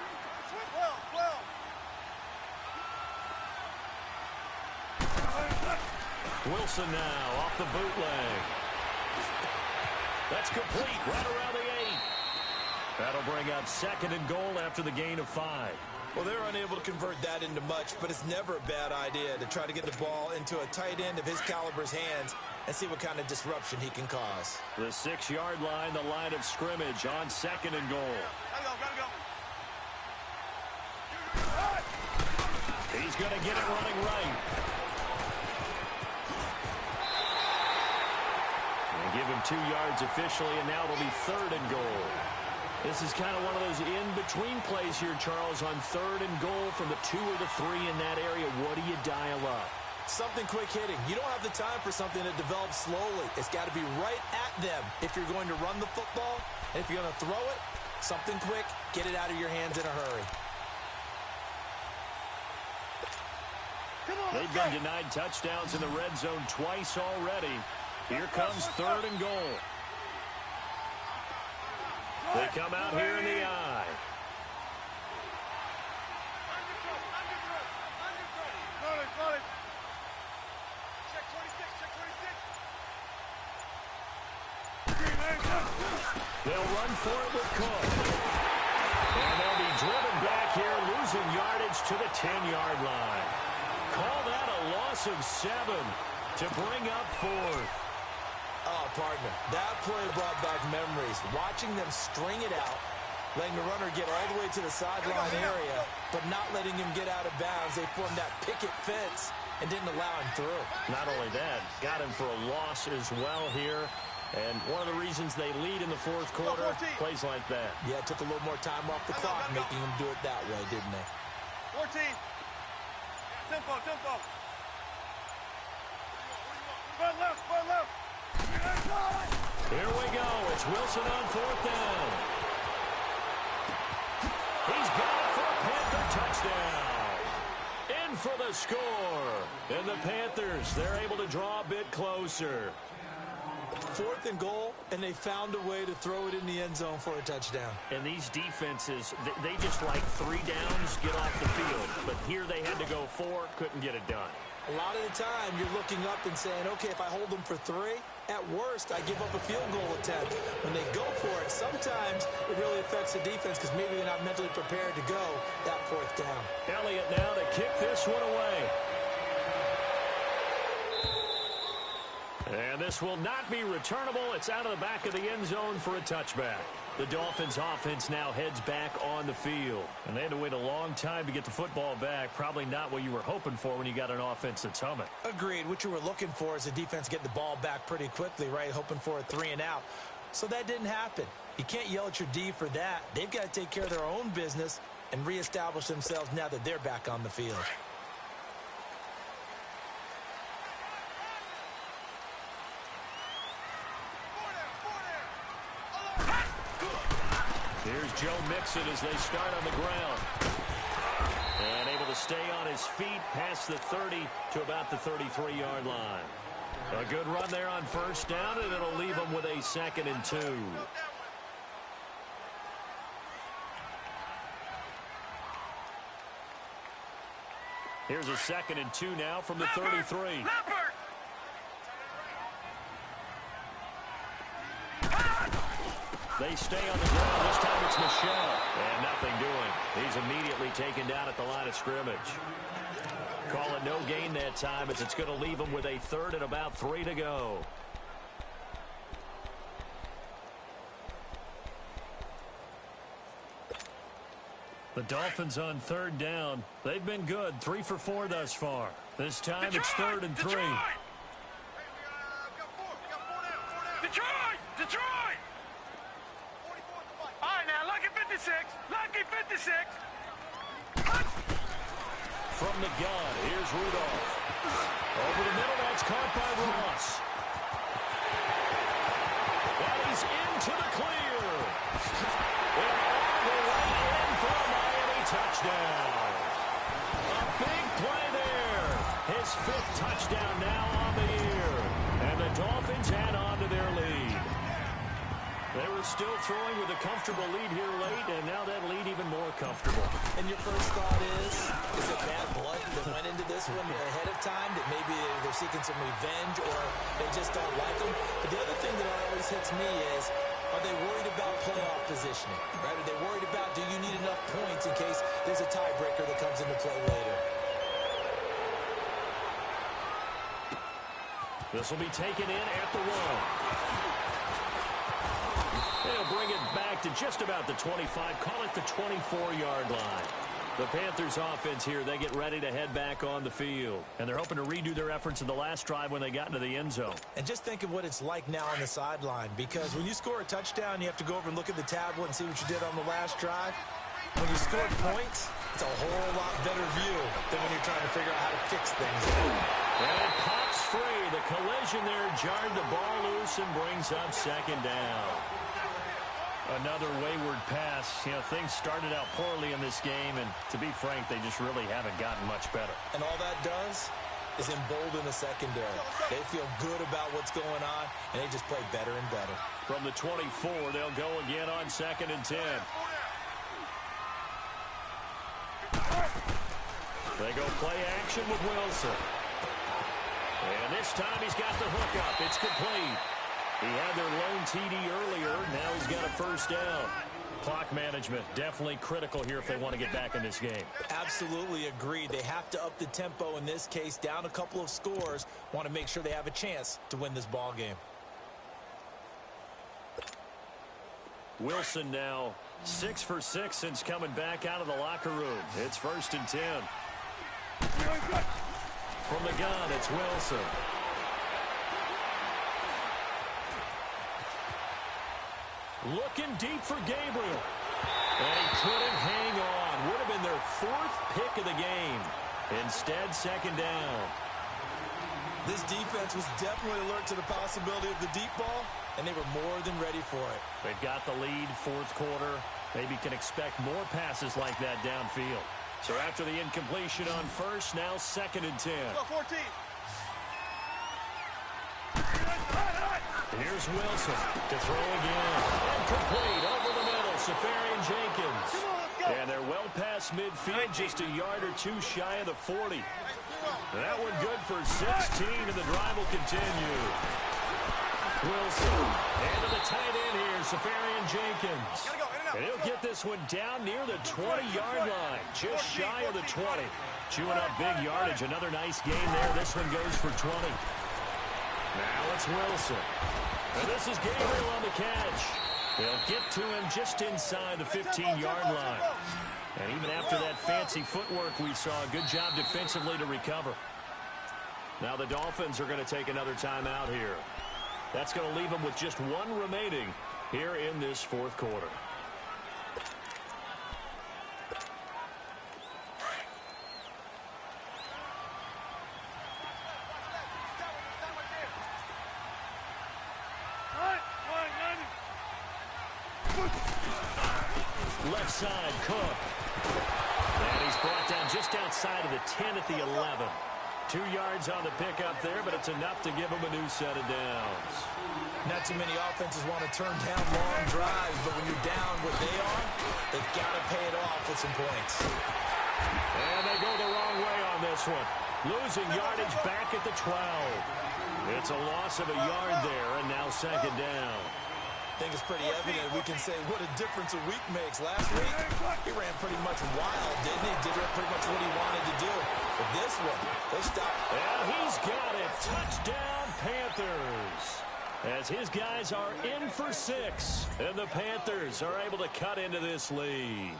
Speaker 1: Wilson now off the bootleg. That's complete right around the 8. That'll bring up 2nd and goal after the gain of 5.
Speaker 2: Well, they're unable to convert that into much, but it's never a bad idea to try to get the ball into a tight end of his caliber's hands and see what kind of disruption he can cause.
Speaker 1: The 6-yard line, the line of scrimmage on 2nd and goal.
Speaker 3: Gotta go.
Speaker 1: He's going to get it running right. They give him 2 yards officially, and now it'll be 3rd and goal. This is kind of one of those in-between plays here, Charles, on 3rd and goal from the 2 or the 3 in that area. What do you dial up?
Speaker 2: Something quick hitting. You don't have the time for something that develops slowly. It's got to be right at them if you're going to run the football. And if you're going to throw it, something quick, get it out of your hands in a hurry.
Speaker 1: They've been denied touchdowns in the red zone twice already. Here comes 3rd and goal. They come out here in the eye.
Speaker 3: Check 26.
Speaker 1: They'll run for it with Cook. And they'll be driven back here, losing yardage to the 10-yard line. Call that a loss of 7 to bring up 4th.
Speaker 2: Oh, partner, that play brought back memories. Watching them string it out, letting the runner get all the way to the sideline area, but not letting him get out of bounds. They formed that picket fence and didn't allow him through.
Speaker 1: Not only that, got him for a loss as well here. And one of the reasons they lead in the 4th quarter, plays like that.
Speaker 2: Yeah, it took a little more time off the clock, making them do it that way, didn't they?
Speaker 3: 14. Tempo. Run left.
Speaker 1: Here we go. It's Wilson on 4th down. He's got it for a Panther touchdown. In for the score. And the Panthers, they're able to draw a bit closer.
Speaker 2: 4th and goal, and they found a way to throw it in the end zone for a touchdown.
Speaker 1: And these defenses, they just like 3 downs, get off the field. But here they had to go 4, couldn't get it done.
Speaker 2: A lot of the time, you're looking up and saying, okay, if I hold them for 3, at worst, I give up a field goal attempt. When they go for it, sometimes it really affects the defense because maybe they're not mentally prepared to go that 4th down.
Speaker 1: Elliott now to kick this one away. And this will not be returnable. It's out of the back of the end zone for a touchback. The Dolphins offense now heads back on the field. And they had to wait a long time to get the football back. Probably not what you were hoping for when you got an offense that's humming.
Speaker 2: Agreed. What you were looking for is the defense getting the ball back pretty quickly, right? Hoping for a 3 and out. So that didn't happen. You can't yell at your D for that. They've got to take care of their own business and reestablish themselves now that they're back on the field.
Speaker 1: Here's Joe Mixon as they start on the ground. And able to stay on his feet past the 30 to about the 33-yard line. A good run there on 1st down, and it'll leave them with a 2nd and 2. Here's a 2nd and 2 now from the 33. They stay on the ground. This time it's Michelle. And nothing doing. He's immediately taken down at the line of scrimmage. Call it no gain that time as it's going to leave them with a 3rd and about 3 to go. The Dolphins on 3rd down. They've been good. 3 for 4 thus far. This time it's 3rd and 3.
Speaker 3: Detroit! All right, now look at 56. Lucky 56.
Speaker 1: From the gun, here's Rudolph. Over the middle, that's caught by Ross. And he's into the clear. And all the way in for a Miami touchdown. A big play there. His 5th touchdown now on the year. And the Dolphins add on to their lead. They were still throwing with a comfortable lead here late, and now that lead even more comfortable.
Speaker 2: And your first thought is it bad blood that went into this one ahead of time, that maybe they're seeking some revenge or they just don't like them? But the other thing that always hits me is, are they worried about playoff positioning? Right? Are they worried about, do you need enough points in case there's a tiebreaker that comes into play later?
Speaker 1: This will be taken in at the 1. They'll bring it back to just about the 25, call it the 24-yard line. The Panthers offense here, they get ready to head back on the field. And they're hoping to redo their efforts in the last drive when they got into the end zone.
Speaker 2: And just think of what it's like now on the sideline, because when you score a touchdown, you have to go over and look at the tablet and see what you did on the last drive. When you score points, it's a whole lot better view than when you're trying to figure out how to fix things.
Speaker 1: And it pops free. The collision there jarred the ball loose and brings up 2nd down. Another wayward pass. You know, things started out poorly in this game, and to be frank, they just really haven't gotten much better.
Speaker 2: And all that does is embolden the secondary. They feel good about what's going on, and they just play better and better.
Speaker 1: From the 24, they'll go again on 2nd and 10. They go play action with Wilson. And this time he's got the hook up. It's complete. He had their lone TD earlier. Now he's got a 1st down. Clock management definitely critical here if they want to get back in this game.
Speaker 2: Absolutely agreed. They have to up the tempo in this case, down a couple of scores. Want to make sure they have a chance to win this ball game.
Speaker 1: Wilson now 6 for 6 since coming back out of the locker room. It's 1st and 10. From the gun, it's Wilson. Looking deep for Gabriel. And he couldn't hang on. Would have been their 4th pick of the game. Instead, 2nd down.
Speaker 2: This defense was definitely alert to the possibility of the deep ball, and they were more than ready for it.
Speaker 1: They've got the lead, 4th quarter. Maybe can expect more passes like that downfield. So after the incompletion on 1st, now 2nd and 10.
Speaker 3: Go 14.
Speaker 1: Here's Wilson to throw again. Incomplete over the middle. Safarian Jenkins. And they're well past midfield, just a yard or 2 shy of the 40. That one good for 16, and the drive will continue. Wilson, and to the tight end here, Safarian Jenkins. And he'll get this one down near the 20-yard line, just shy of the 20. Chewing up big yardage, another nice gain there. This one goes for 20. Now it's Wilson. And this is Gabriel on the catch. They'll get to him just inside the 15-yard line. And even after that fancy footwork we saw, a good job defensively to recover. Now the Dolphins are going to take another timeout here. That's going to leave them with just 1 remaining here in this 4th quarter. Left side, Cook. And he's brought down just outside of the 10 at the 11. 2 yards on the pickup there, but it's enough to give him a new set of downs.
Speaker 2: Not too many offenses want to turn down long drives, but when you're down what they are, they've got to pay it off with some points.
Speaker 1: And they go the wrong way on this one. Losing yardage back at the 12. It's a loss of a yard there, and now 2nd down.
Speaker 2: I think it's pretty evident we can say what a difference a week makes. Last week, he ran pretty much wild, didn't he? Did pretty much what he wanted to do. But this one, they stopped.
Speaker 1: And he's got it. Touchdown, Panthers. As his guys are in for 6, and the Panthers are able to cut into this lead.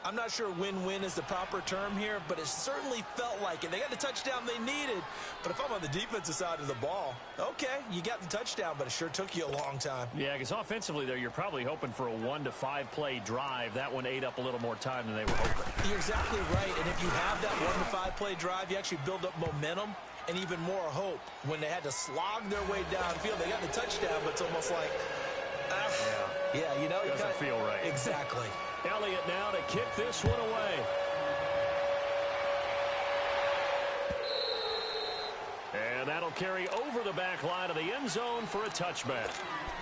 Speaker 2: I'm not sure win-win is the proper term here, but it certainly felt like it. They got the touchdown they needed, but if I'm on the defensive side of the ball, okay, you got the touchdown, but it sure took you a long time.
Speaker 1: Yeah, because offensively there, you're probably hoping for a 1 to 5 play drive. That one ate up a little more time than they were hoping.
Speaker 2: You're exactly right, and if you have that 1 to 5 play drive, you actually build up momentum and even more hope. When they had to slog their way downfield, they got the touchdown, but it's almost like, yeah, you know, it
Speaker 1: doesn't feel right.
Speaker 2: Exactly.
Speaker 1: Elliott now to kick this one away. And that'll carry over the back line of the end zone for a touchback.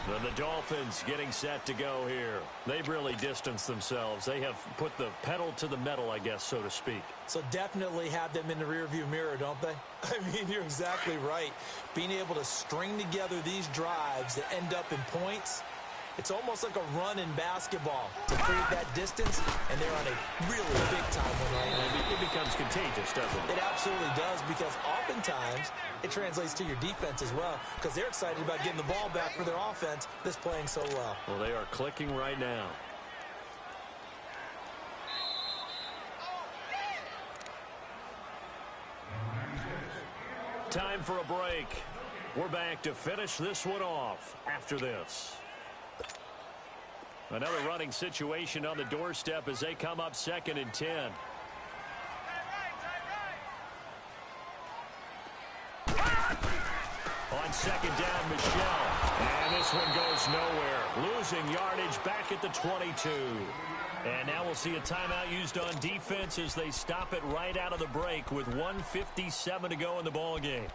Speaker 1: Then the Dolphins getting set to go here. They've really distanced themselves. They have put the pedal to the metal, I guess, so to speak.
Speaker 2: So definitely have them in the rearview mirror, don't they? I mean, you're exactly right. Being able to string together these drives that end up in points, it's almost like a run in basketball to create that distance, and they're on a really big-time one right now.
Speaker 1: It becomes contagious, doesn't it?
Speaker 2: It absolutely does, because oftentimes it translates to your defense as well, because they're excited about getting the ball back for their offense that's playing so well.
Speaker 1: Well, they are clicking right now. Time for a break. We're back to finish this one off after this. Another running situation on the doorstep as they come up 2nd and 10. On 2nd down, Michelle. And this one goes nowhere. Losing yardage back at the 22. And now we'll see a timeout used on defense as they stop it right out of the break with 1:57 to go in the ball game.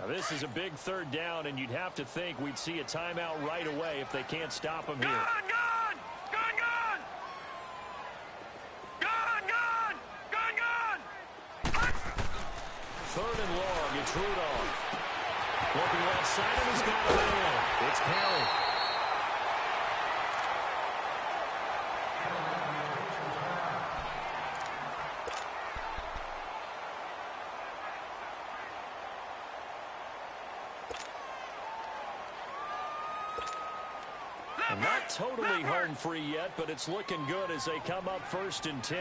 Speaker 1: Now this is a big 3rd down, and you'd have to think we'd see a timeout right away if they can't stop them here.
Speaker 3: Gone! Gone! Gone! Gone! Gone! Gone! Gone! Gone!
Speaker 1: 3rd and long, it's Rudolph. Looking left side, and he's got it in. It's Perry. And not totally home free yet, but it's looking good as they come up 1st and 10.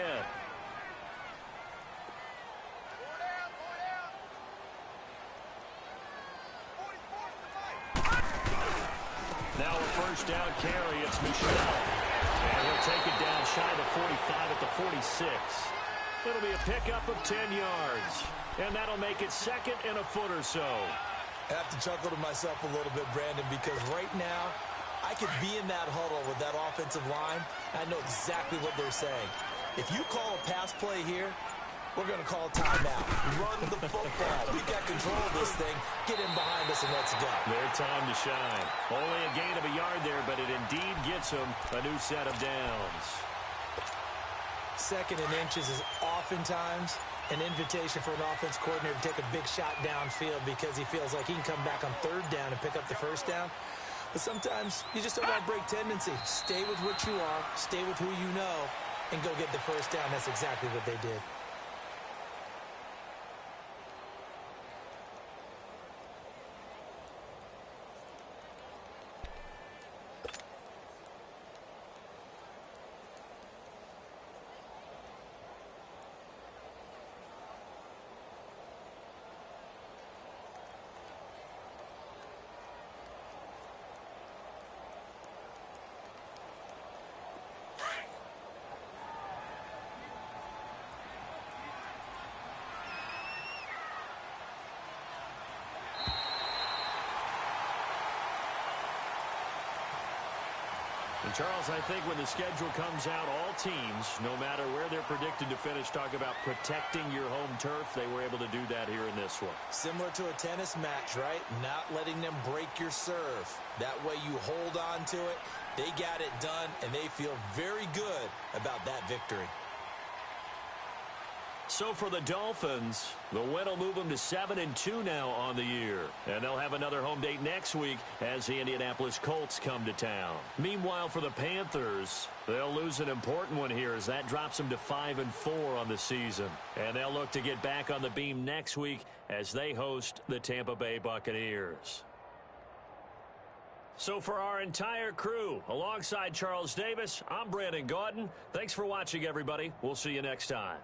Speaker 1: Now a 1st down carry. It's Michelle. And he'll take it down shy of the 45 at the 46. It'll be a pickup of 10 yards. And that'll make it 2nd and a foot or so.
Speaker 2: I have to chuckle to myself a little bit, Brandon, because right now I could be in that huddle with that offensive line. I know exactly what they're saying. If you call a pass play here, we're going to call a timeout. Run the football. We got control of this thing. Get in behind us and let's go.
Speaker 1: Their time to shine. Only a gain of a yard there, but it indeed gets them a new set of downs.
Speaker 2: 2nd and inches is oftentimes an invitation for an offense coordinator to take a big shot downfield because he feels like he can come back on 3rd down and pick up the 1st down. But sometimes you just don't want to break tendency. Stay with what you are, stay with who you know, and go get the 1st down. That's exactly what they did.
Speaker 1: And Charles, I think when the schedule comes out, all teams, no matter where they're predicted to finish, talk about protecting your home turf. They were able to do that here in this one.
Speaker 2: Similar to a tennis match, right? Not letting them break your serve. That way you hold on to it. They got it done, and they feel very good about that victory.
Speaker 1: So for the Dolphins, the win will move them to 7-2 now on the year. And they'll have another home date next week as the Indianapolis Colts come to town. Meanwhile, for the Panthers, they'll lose an important one here as that drops them to 5-4 on the season. And they'll look to get back on the beam next week as they host the Tampa Bay Buccaneers. So for our entire crew, alongside Charles Davis, I'm Brandon Gaudin. Thanks for watching, everybody. We'll see you next time.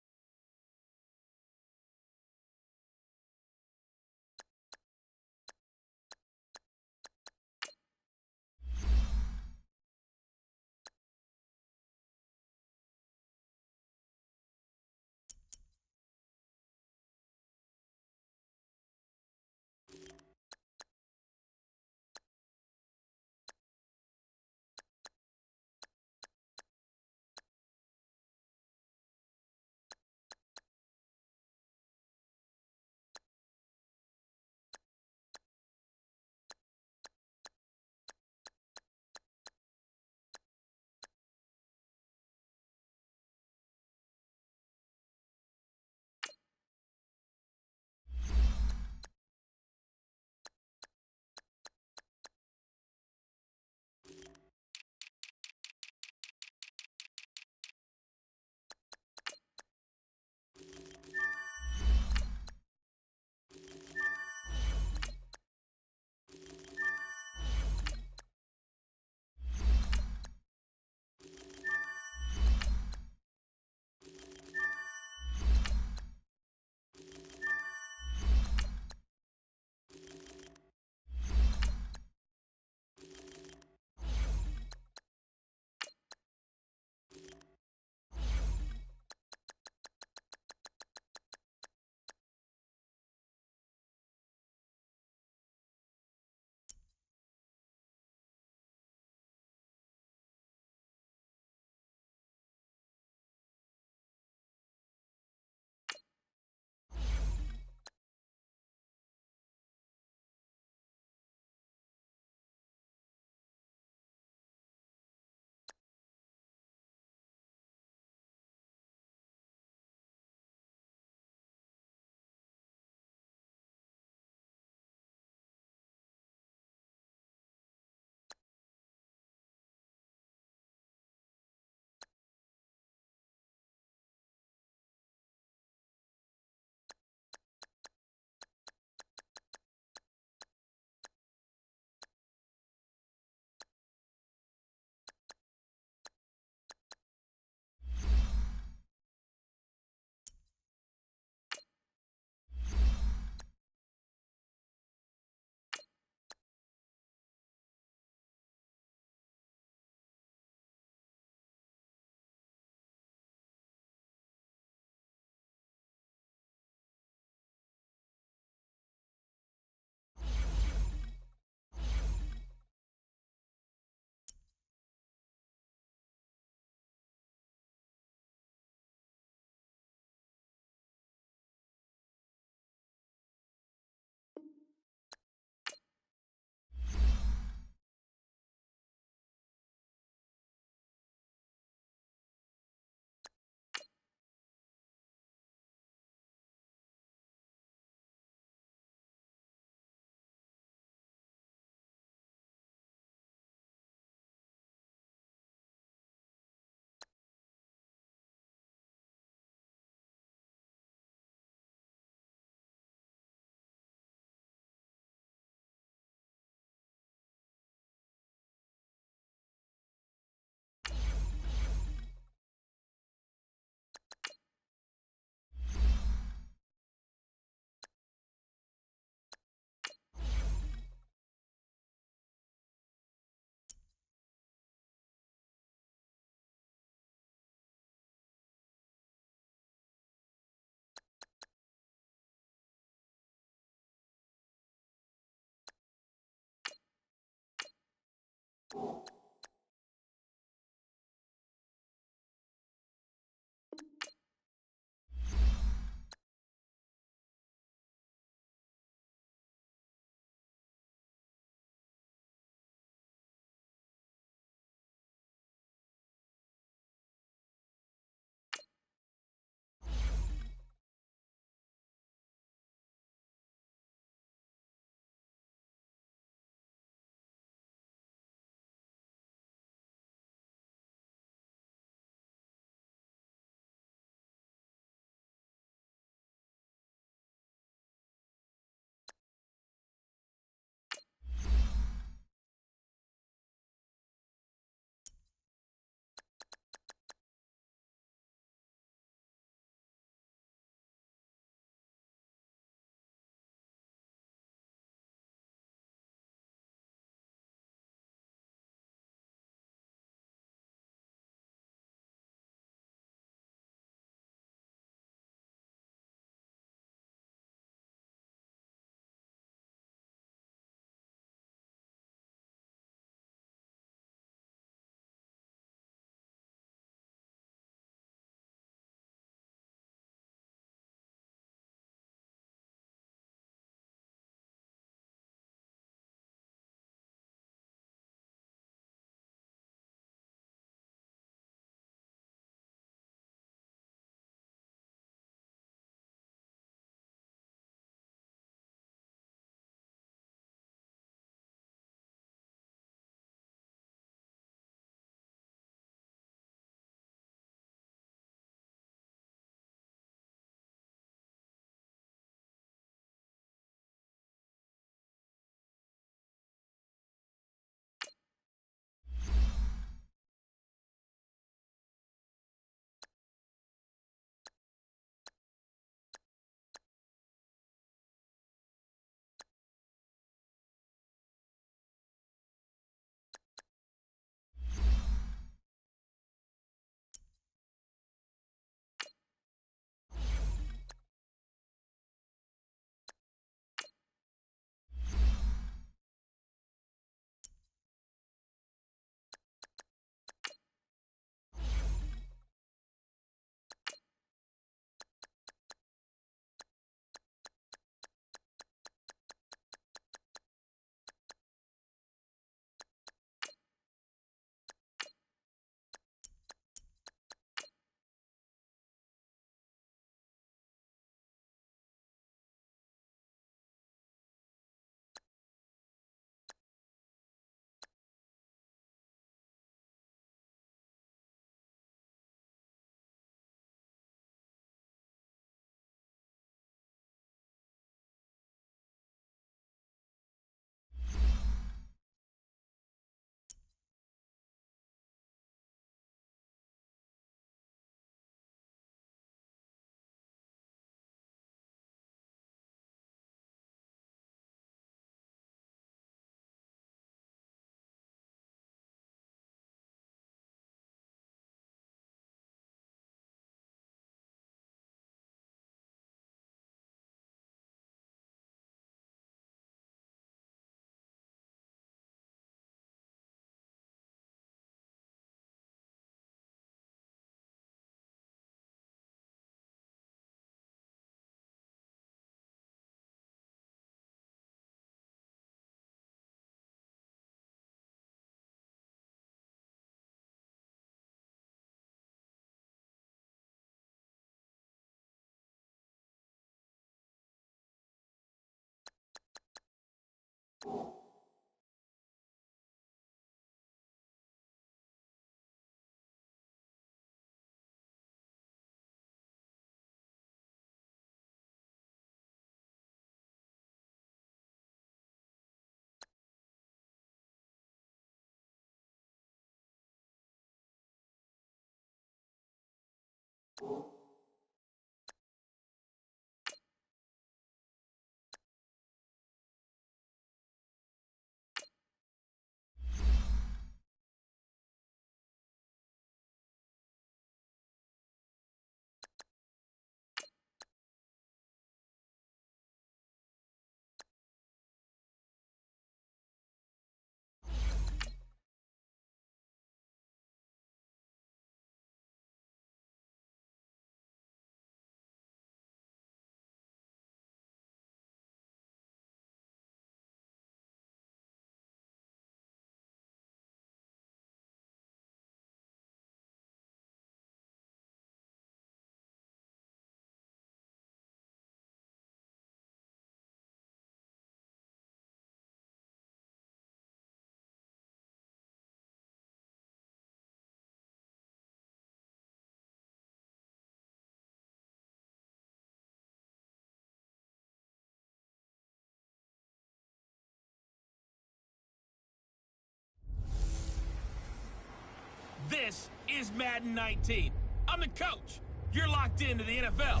Speaker 4: This is Madden 19. I'm the coach. You're locked into the NFL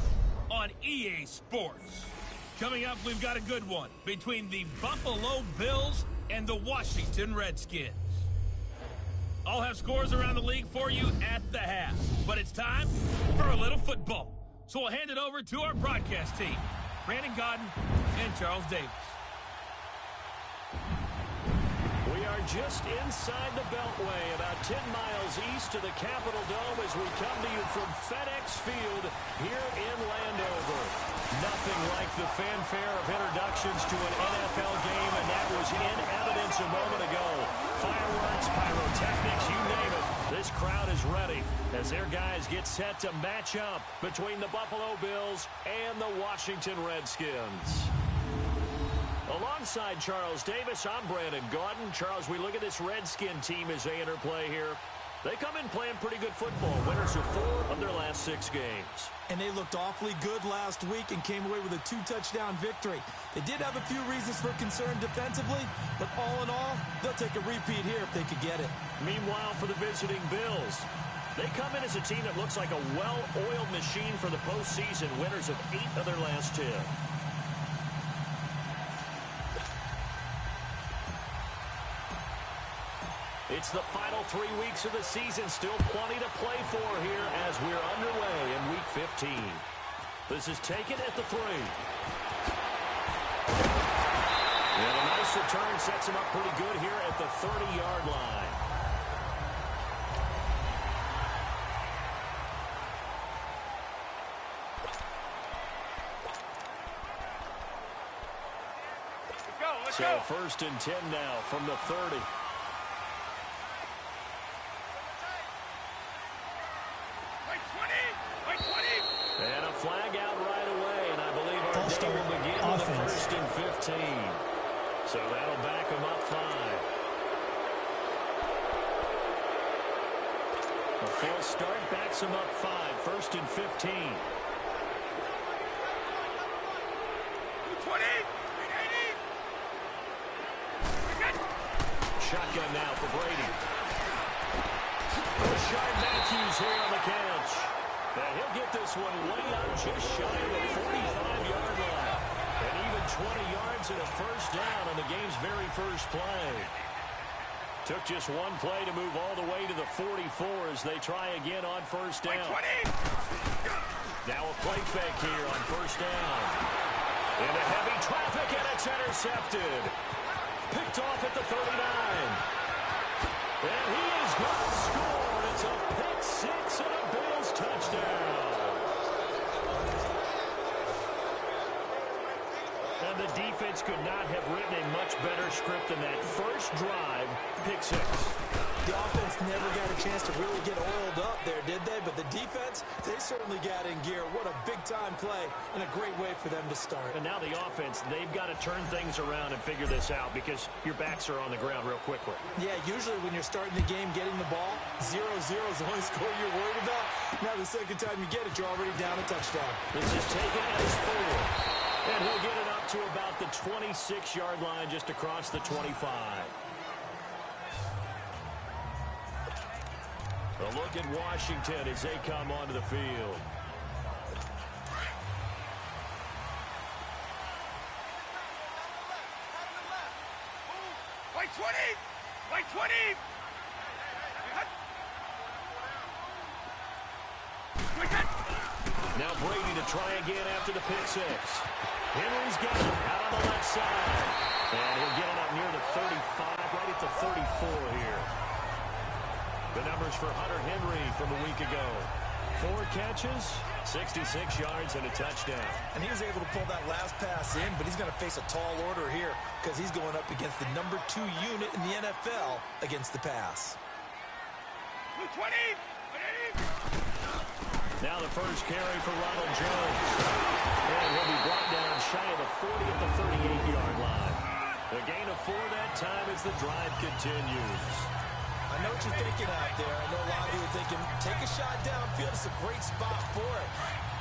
Speaker 4: on EA Sports. Coming up, we've got a good one between the Buffalo Bills and the Washington Redskins. I'll have scores around the league for you at the half. But it's time for a little football. So we'll hand it over to our broadcast team, Brandon Godden and Charles Davis.
Speaker 1: We are just inside the Beltway, about 10 miles east of the Capitol Dome as we come to you from FedEx Field here in Landover. Nothing like the fanfare of introductions to an NFL game, and that was in evidence a moment ago. Fireworks, pyrotechnics, you name it. This crowd is ready as their guys get set to match up between the Buffalo Bills and the Washington Redskins. Alongside Charles Davis, I'm Brandon Gaudin. Charles, we look at this Redskin team as they interplay here. They come in playing pretty good football. Winners of 4 of their last 6 games.
Speaker 2: And they looked awfully good last week and came away with a 2-touchdown victory. They did have a few reasons for concern defensively, but all in all, they'll take a repeat here if they could get it.
Speaker 1: Meanwhile, for the visiting Bills, they come in as a team that looks like a well-oiled machine for the postseason. Winners of 8 of their last 10. It's the final 3 weeks of the season. Still plenty to play for here as we're underway in Week 15. This is taken at the 3. And a nice return sets him up pretty good here at the 30-yard line.
Speaker 3: Let's
Speaker 1: So
Speaker 3: go.
Speaker 1: first and 10 now from the 30. And a flag out right away, and I believe our day will begin with a first and 15. So that'll back them up 5. A full start backs them up 5. First and 15.
Speaker 3: 20.
Speaker 1: Shotgun now for Brady. Rashard Matthews here on the catch. And he'll get this one way out just shy of the 45-yard line. And even 20 yards and a first down on the game's very first play. Took just one play to move all the way to the 44 as they try again on first down. Now a play fake here on first down. Into heavy traffic, and it's intercepted. Picked off at the 39. And he is going to score. It's a pick 6 and a Bills touchdown. And the defense could not have written a much better script than that first drive, pick 6.
Speaker 2: The offense never got a chance to really get oiled up there, did they? But the defense, they certainly got in gear. What a big-time play and a great way for them to start.
Speaker 1: And now the offense, they've got to turn things around and figure this out because your backs are on the ground real quickly.
Speaker 2: Yeah, usually when you're starting the game, getting the ball, 0-0 is the only score you're worried about. Now the second time you get it, you're already down a touchdown.
Speaker 1: This is taken as 4. And he'll get it up to about the 26-yard line just across the 25. A look at Washington as they come onto the field.
Speaker 3: White 20. White 20.
Speaker 1: Now Brady to try again after the pick 6. Henry's got it out on the left side. And he'll get it up near the 35, right at the 34 here. The numbers for Hunter Henry from a week ago. 4 catches, 66 yards, and a touchdown.
Speaker 2: And he was able to pull that last pass in, but he's going to face a tall order here because he's going up against the number 2 unit in the NFL against the pass.
Speaker 3: 20.
Speaker 1: Now the first carry for Ronald Jones. And he'll be brought down shy of the 40 at the 38-yard line. A gain of 4 that time as the drive continues.
Speaker 2: I know what you're thinking out there. I know a lot of you are thinking, take a shot downfield. It's a great spot for it.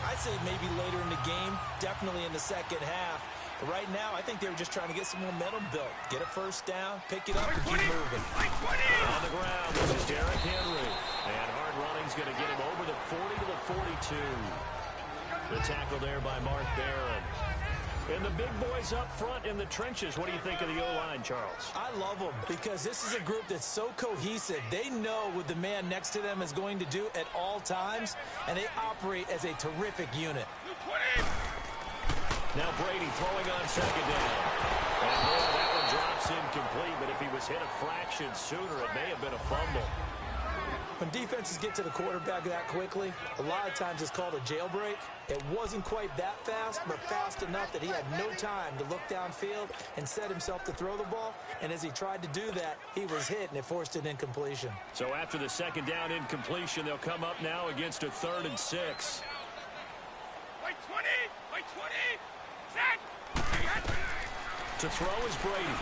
Speaker 2: I'd say maybe later in the game, definitely in the second half. But right now, I think they were just trying to get some momentum built. Get a first down, pick it up, and keep moving.
Speaker 1: On the ground, this is Derrick Henry. is going to get him over the 40 to the 42. The tackle there by Mark Barron. And the big boys up front in the trenches. What do you think of the O-line, Charles?
Speaker 2: I love them because this is a group that's so cohesive. They know what the man next to them is going to do at all times, and they operate as a terrific unit.
Speaker 1: Now Brady throwing on second down. And boy, that one drops incomplete, but if he was hit a fraction sooner, it may have been a fumble.
Speaker 2: When defenses get to the quarterback that quickly, a lot of times it's called a jailbreak. It wasn't quite that fast, but fast enough that he had no time to look downfield and set himself to throw the ball. And as he tried to do that, he was hit, and it forced an incompletion.
Speaker 1: So after the second down incompletion, they'll come up now against a 3rd and 6.
Speaker 3: Wait 20! Wait 20! Set!
Speaker 1: To throw is Brady.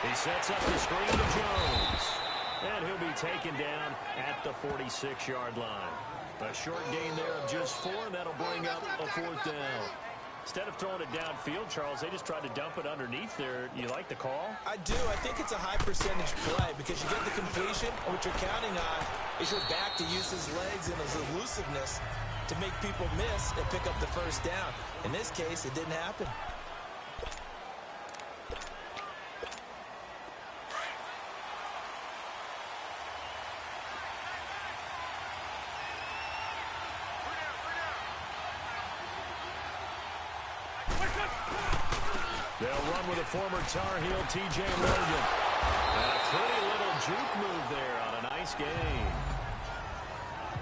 Speaker 1: He sets up the screen to Jones. And he'll be taken down at the 46-yard line. A short gain there of just 4, and that'll bring up a 4th down. Instead of throwing it downfield, Charles, they just tried to dump it underneath there. You like the call?
Speaker 2: I do. I think it's a high-percentage play because you get the completion, and what you're counting on is your back to use his legs and his elusiveness to make people miss and pick up the first down. In this case, it didn't happen.
Speaker 1: They'll run with a former Tar Heel, T.J. Logan. And a pretty little juke move there on a nice gain.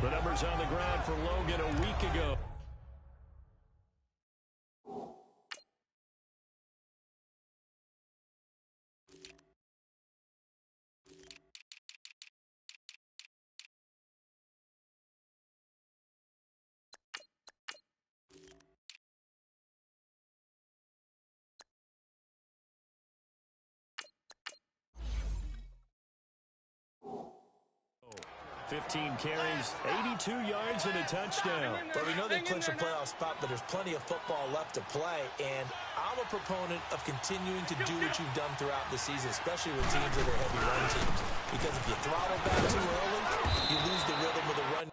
Speaker 1: The numbers on the ground for Logan a week ago. Fifteen carries, 82 yards, and a touchdown.
Speaker 2: But we know they clinched a playoff spot, but there's plenty of football left to play. And I'm a proponent of continuing to do what you've done throughout the season, especially with teams that are heavy run teams. Because if you throttle back too early, you lose the rhythm of the run.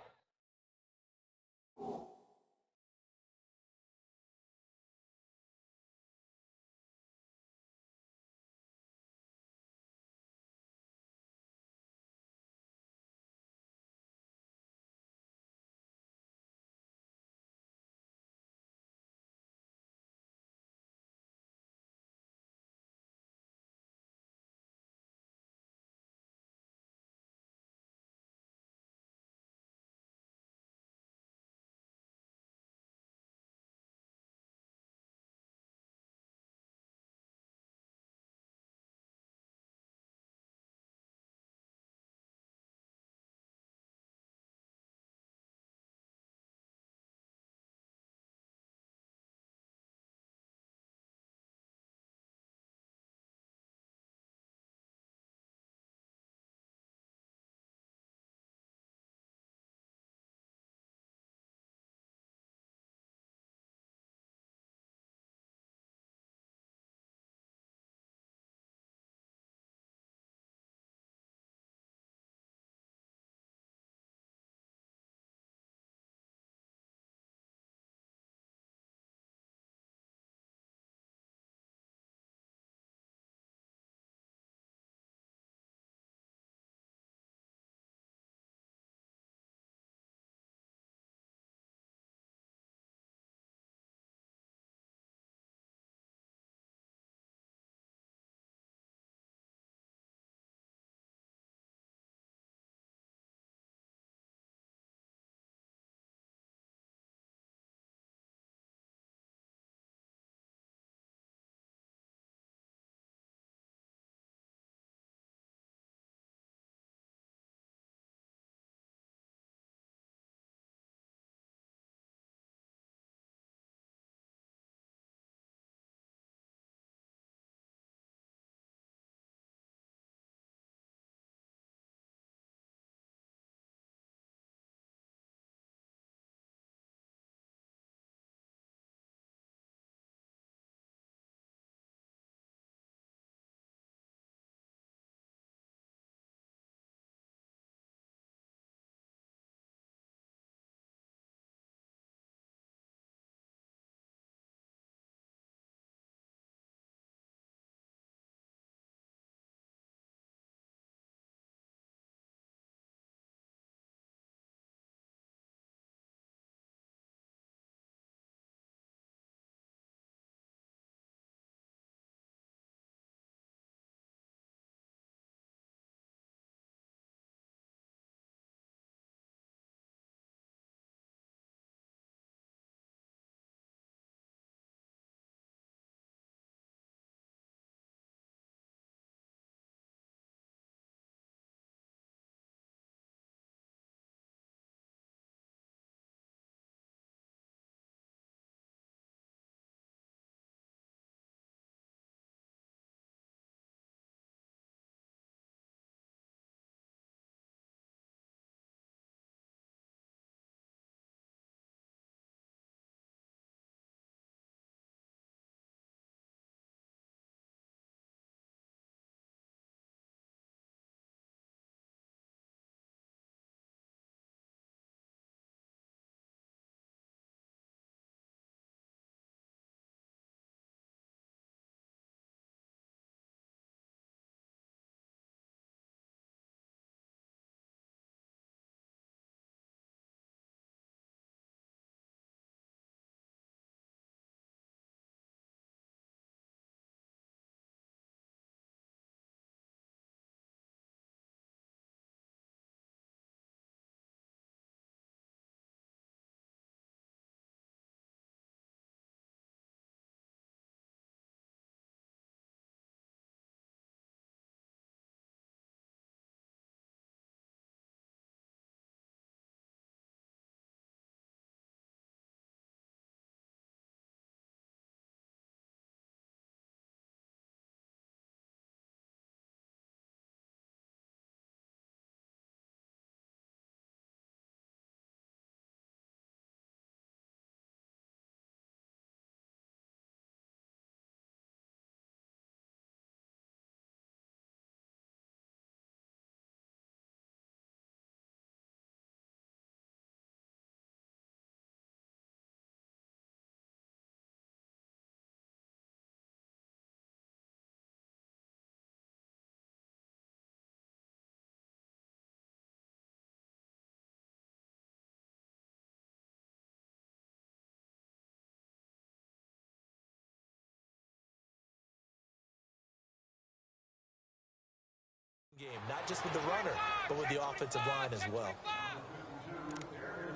Speaker 2: game, not just with the runner, but with the offensive line as well.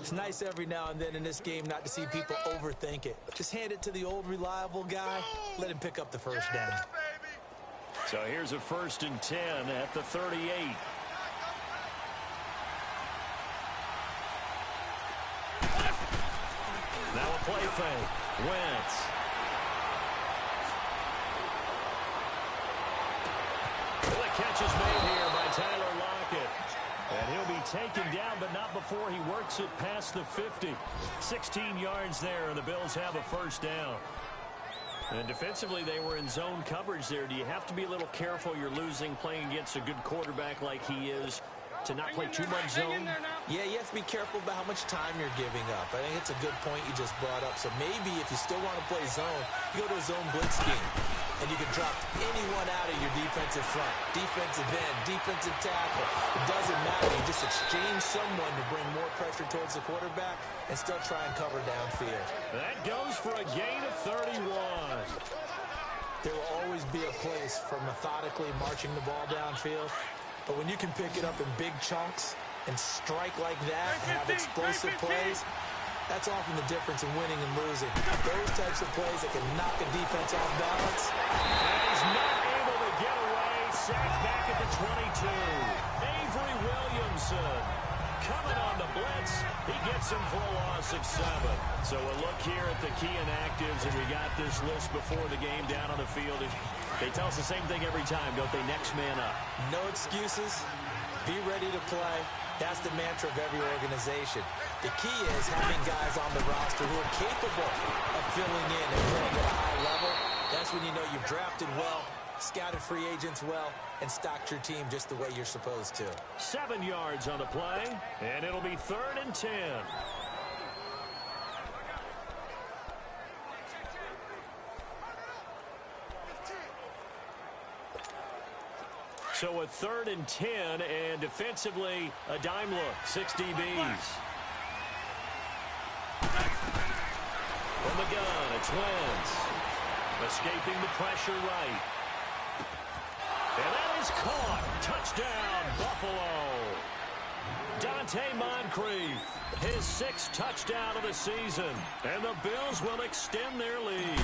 Speaker 2: It's nice every now and then in this game not to see people overthink it. Just hand it to the old reliable guy, let him pick up the first down.
Speaker 1: So here's a 1st and 10 at the 38. Now a play fake. Wentz. The catch is made here by Tyler Lockett. And he'll be taken down, but not before he works it past the 50. 16 yards there, and the Bills have a first down. And defensively, they were in zone coverage there. Do you have to be a little careful you're losing playing against a good quarterback like he is to not play too much zone?
Speaker 2: Yeah, you have to be careful about how much time you're giving up. I think it's a good point you just brought up. So maybe if you still want to play zone, you go to a zone blitz scheme. And you can drop anyone out of your defensive front. Defensive end, defensive tackle. It doesn't matter. You just exchange someone to bring more pressure towards the quarterback and still try and cover downfield.
Speaker 1: That goes for a gain of 31.
Speaker 2: There will always be a place for methodically marching the ball downfield. But when you can pick it up in big chunks and strike like that and have explosive plays, that's often the difference in winning and losing. Those types of plays that can knock a defense off balance.
Speaker 1: And he's not able to get away. Sacked back at the 22. Avery Williamson coming on the blitz. He gets him for a loss of 7. So a look here at the key inactives, and we got this list before the game down on the field. They tell us the same thing every time, don't they? Next man up.
Speaker 2: No excuses. Be ready to play. That's the mantra of every organization. The key is having guys on the roster who are capable of filling in and playing at a high level. That's when you know you've drafted well, scouted free agents well, and stocked your team just the way you're supposed to.
Speaker 1: 7 yards on the play, and it'll be 3rd and 10. So a 3rd and 10, and defensively, a dime look, 6 DBs. From the gun, it's Wentz. Escaping the pressure right. And that is caught. Touchdown, Buffalo. Dante Moncrief, his 6th touchdown of the season. And the Bills will extend their lead.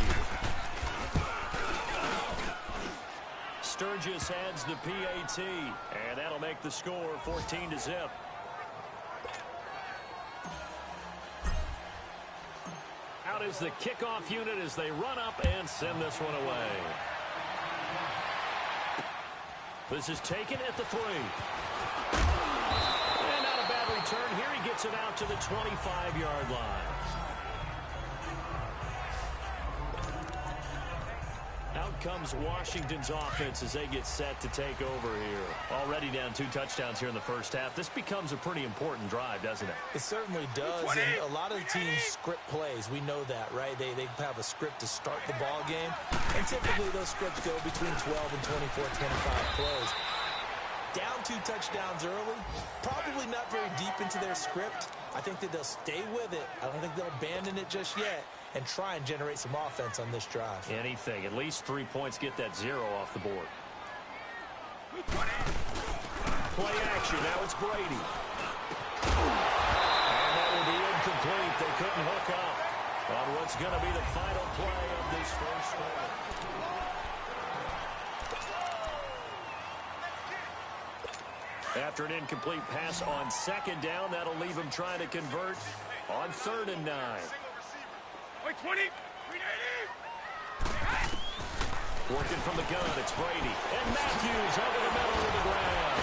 Speaker 1: Sturgis adds the PAT, and that'll make the score 14-0. Out is the kickoff unit as they run up and send this one away. This is taken at the 3. And not a bad return. Here he gets it out to the 25-yard line. Out comes Washington's offense as they get set to take over here. Already down 2 touchdowns here in the first half. This becomes a pretty important drive, doesn't it?
Speaker 2: It certainly does. And a lot of the teams script plays. We know that, right? They have a script to start the ball game. And typically those scripts go between 12 and 24, 25 plays. Down 2 touchdowns early, probably not very deep into their script. I think that they'll stay with it. I don't think they'll abandon it just yet and try and generate some offense on this drive.
Speaker 1: Anything. At least 3 points, get that 0 off the board. Play action. Now it's Brady. And that will be incomplete. They couldn't hook up on what's going to be the final play of this first quarter. After an incomplete pass on 2nd down, that'll leave him trying to convert on 3rd and 9.
Speaker 3: Wait, 20.
Speaker 1: Working from the gun, it's Brady. And Matthews over the middle of the ground.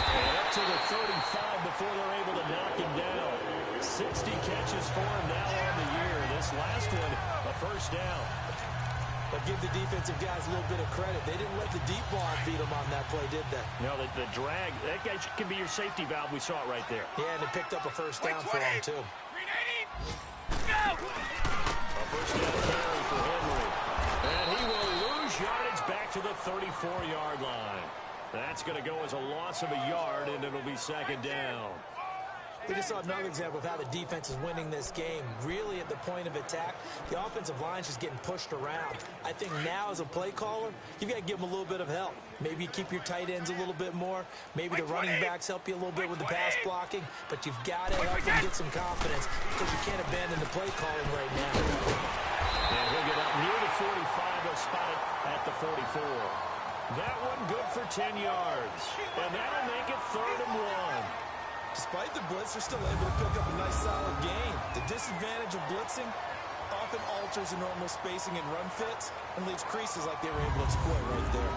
Speaker 1: And up to the 35 before they're able to knock him down. 60 catches for him now on the year. This last one, a first down.
Speaker 2: But give the defensive guys a little bit of credit. They didn't let the deep ball beat them on that play, did they?
Speaker 1: No, the drag, that guy can be your safety valve. We saw it right there.
Speaker 2: Yeah, and they picked up a first down for them, too.
Speaker 1: A first down carry for Henry. And he will lose yardage back to the 34-yard line. That's going to go as a loss of a yard, and it'll be 2nd down.
Speaker 2: We just saw another example of how the defense is winning this game. Really at the point of attack, the offensive line's just getting pushed around. I think now as a play caller, you've got to give them a little bit of help. Maybe you keep your tight ends a little bit more. Maybe the running backs help you a little bit with the pass blocking. But you've got to help them get some confidence because you can't abandon the play calling right now.
Speaker 1: And he'll get up near the 45. He'll spot it at the 44. That one good for 10 yards. And that'll make it 3rd and 1.
Speaker 2: Despite the blitz, they're still able to pick up a nice solid gain. The disadvantage of blitzing often alters the normal spacing and run fits and leaves creases like they were able to exploit right there.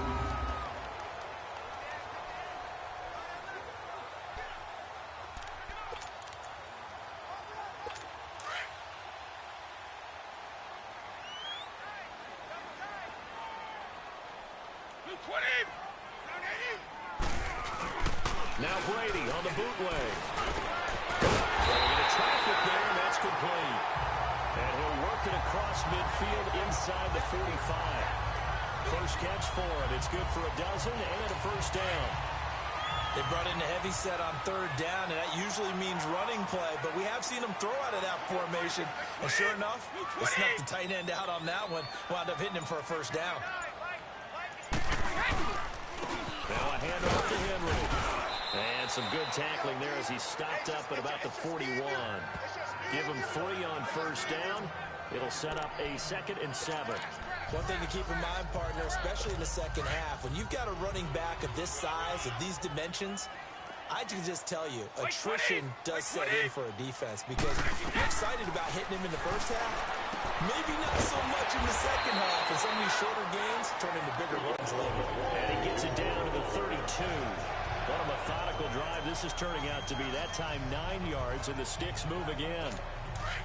Speaker 1: Now Brady on the bootleg. Getting into traffic there, and that's complete. And he'll work it across midfield inside the 45. First catch for him. It's good for a dozen and a first down.
Speaker 2: They brought in a heavy set on 3rd down, and that usually means running play, but we have seen them throw out of that formation. And sure enough, they snuck the tight end out on that one, wound up hitting him for a first down.
Speaker 1: Now a handoff to Henry. And some good tackling there as he stopped up at about the 41. Give him 3 on first down. It'll set up a 2nd and 7.
Speaker 2: One thing to keep in mind, partner, especially in the second half, when you've got a running back of this size, of these dimensions, I can just tell you, attrition does set in for a defense because you're excited about hitting him in the first half. Maybe not so much in the second half, and some of these shorter gains turn into bigger runs later.
Speaker 1: And he gets it down to the 32. What a methodical drive this is turning out to be. That time 9 yards, and the sticks move again.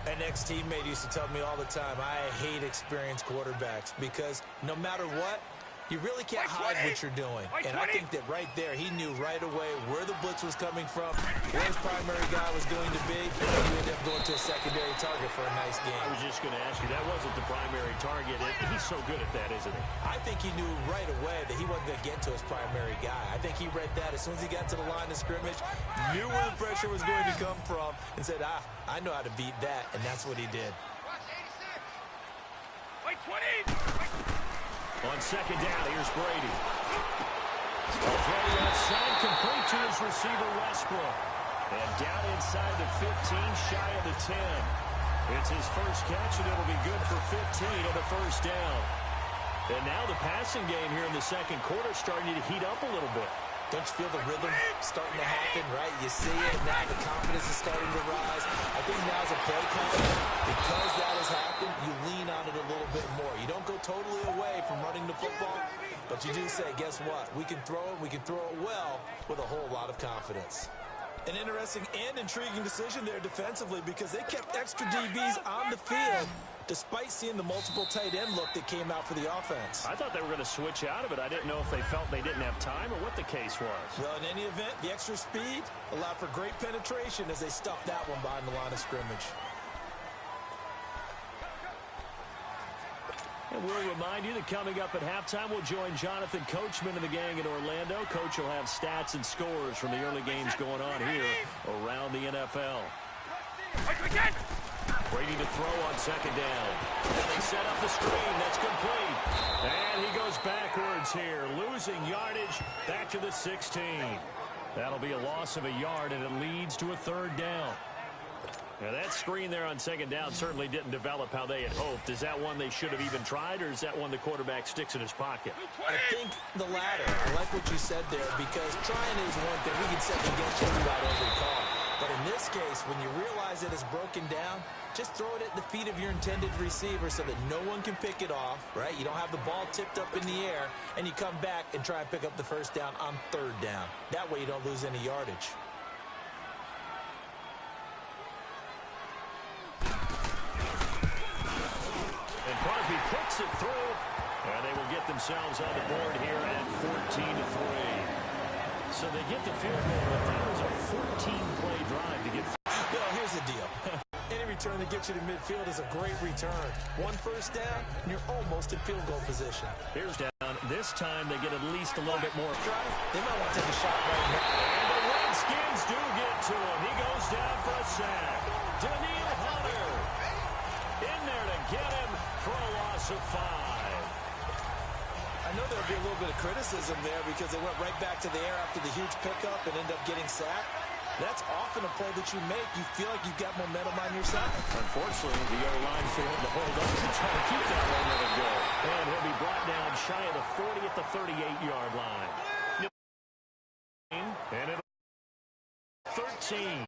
Speaker 2: An ex-teammate used to tell me all the time, I hate experienced quarterbacks because no matter what, you really can't hide what you're doing. And I think that right there, he knew right away where the blitz was coming from, where his primary guy was going to be, and he ended up going to a secondary target for a nice game.
Speaker 1: I was just going to ask you, that wasn't the primary target. He's so good at that, isn't he?
Speaker 2: I think he knew right away that he wasn't going to get to his primary guy. I think he read that as soon as he got to the line of scrimmage, knew where the pressure was going to come from, and said, I know how to beat that, and that's what he did.
Speaker 3: Wait, 20!
Speaker 1: On second down, here's Brady. A throw outside, complete to his receiver, Westbrook. And down inside the 15, shy of the 10. It's his first catch, and it'll be good for 15 and a first down. And now the passing game here in the second quarter starting to heat up a little bit.
Speaker 2: Don't you feel the rhythm starting to happen, right? You see it now, the confidence is starting to rise. I think now's a play caller. Because that has happened, you lean on it a little bit more. You don't go totally away from running the football, but you do say, guess what? We can throw it well with a whole lot of confidence. An interesting and intriguing decision there defensively because they kept extra DBs on the field despite seeing the multiple tight end look that came out for the offense.
Speaker 1: I thought they were going to switch out of it. I didn't know if they felt they didn't have time or what the case was.
Speaker 2: Well, in any event, the extra speed allowed for great penetration as they stuffed that one behind the line of scrimmage.
Speaker 1: And we'll remind you that coming up at halftime, we'll join Jonathan Coachman and the gang in Orlando. Coach will have stats and scores from the early games going on here around the NFL. Brady to throw on second down. And they set up the screen. That's complete. And he goes backwards here, losing yardage back to the 16. That'll be a loss of a yard, and it leads to a third down. Now, that screen there on second down certainly didn't develop how they had hoped. Is that one they should have even tried, or is that one the quarterback sticks in his pocket?
Speaker 2: I think the latter. I like what you said there because trying is one thing. We can second guess just about every call. But in this case, when you realize it is broken down, just throw it at the feet of your intended receiver so that no one can pick it off, right? You don't have the ball tipped up in the air, and you come back and try and pick up the first down on third down. That way you don't lose any yardage.
Speaker 1: And Crosby puts it through, and they will get themselves on the board here at 14-3. So they get the field goal, but that was a 14-play drive to get.
Speaker 2: Well, here's the deal. Any return that gets you to midfield is a great return. One first down, and you're almost in field goal position.
Speaker 1: Here's down This time they get at least a little bit more.
Speaker 2: They might want to take a shot right now.
Speaker 1: And the Redskins do get to him. He goes down for a sack. Daniil Hunter in there to get him for a loss of 5.
Speaker 2: I know there'll be a little bit of criticism there because they went right back to the air after the huge pickup and end up getting sacked. That's often a play that you make. You feel like you've got momentum on your side.
Speaker 1: Unfortunately, the O-line failed to hold up to try to keep that one let it go. And he'll be brought down shy of the 40 at the 38-yard line. And it'll 13.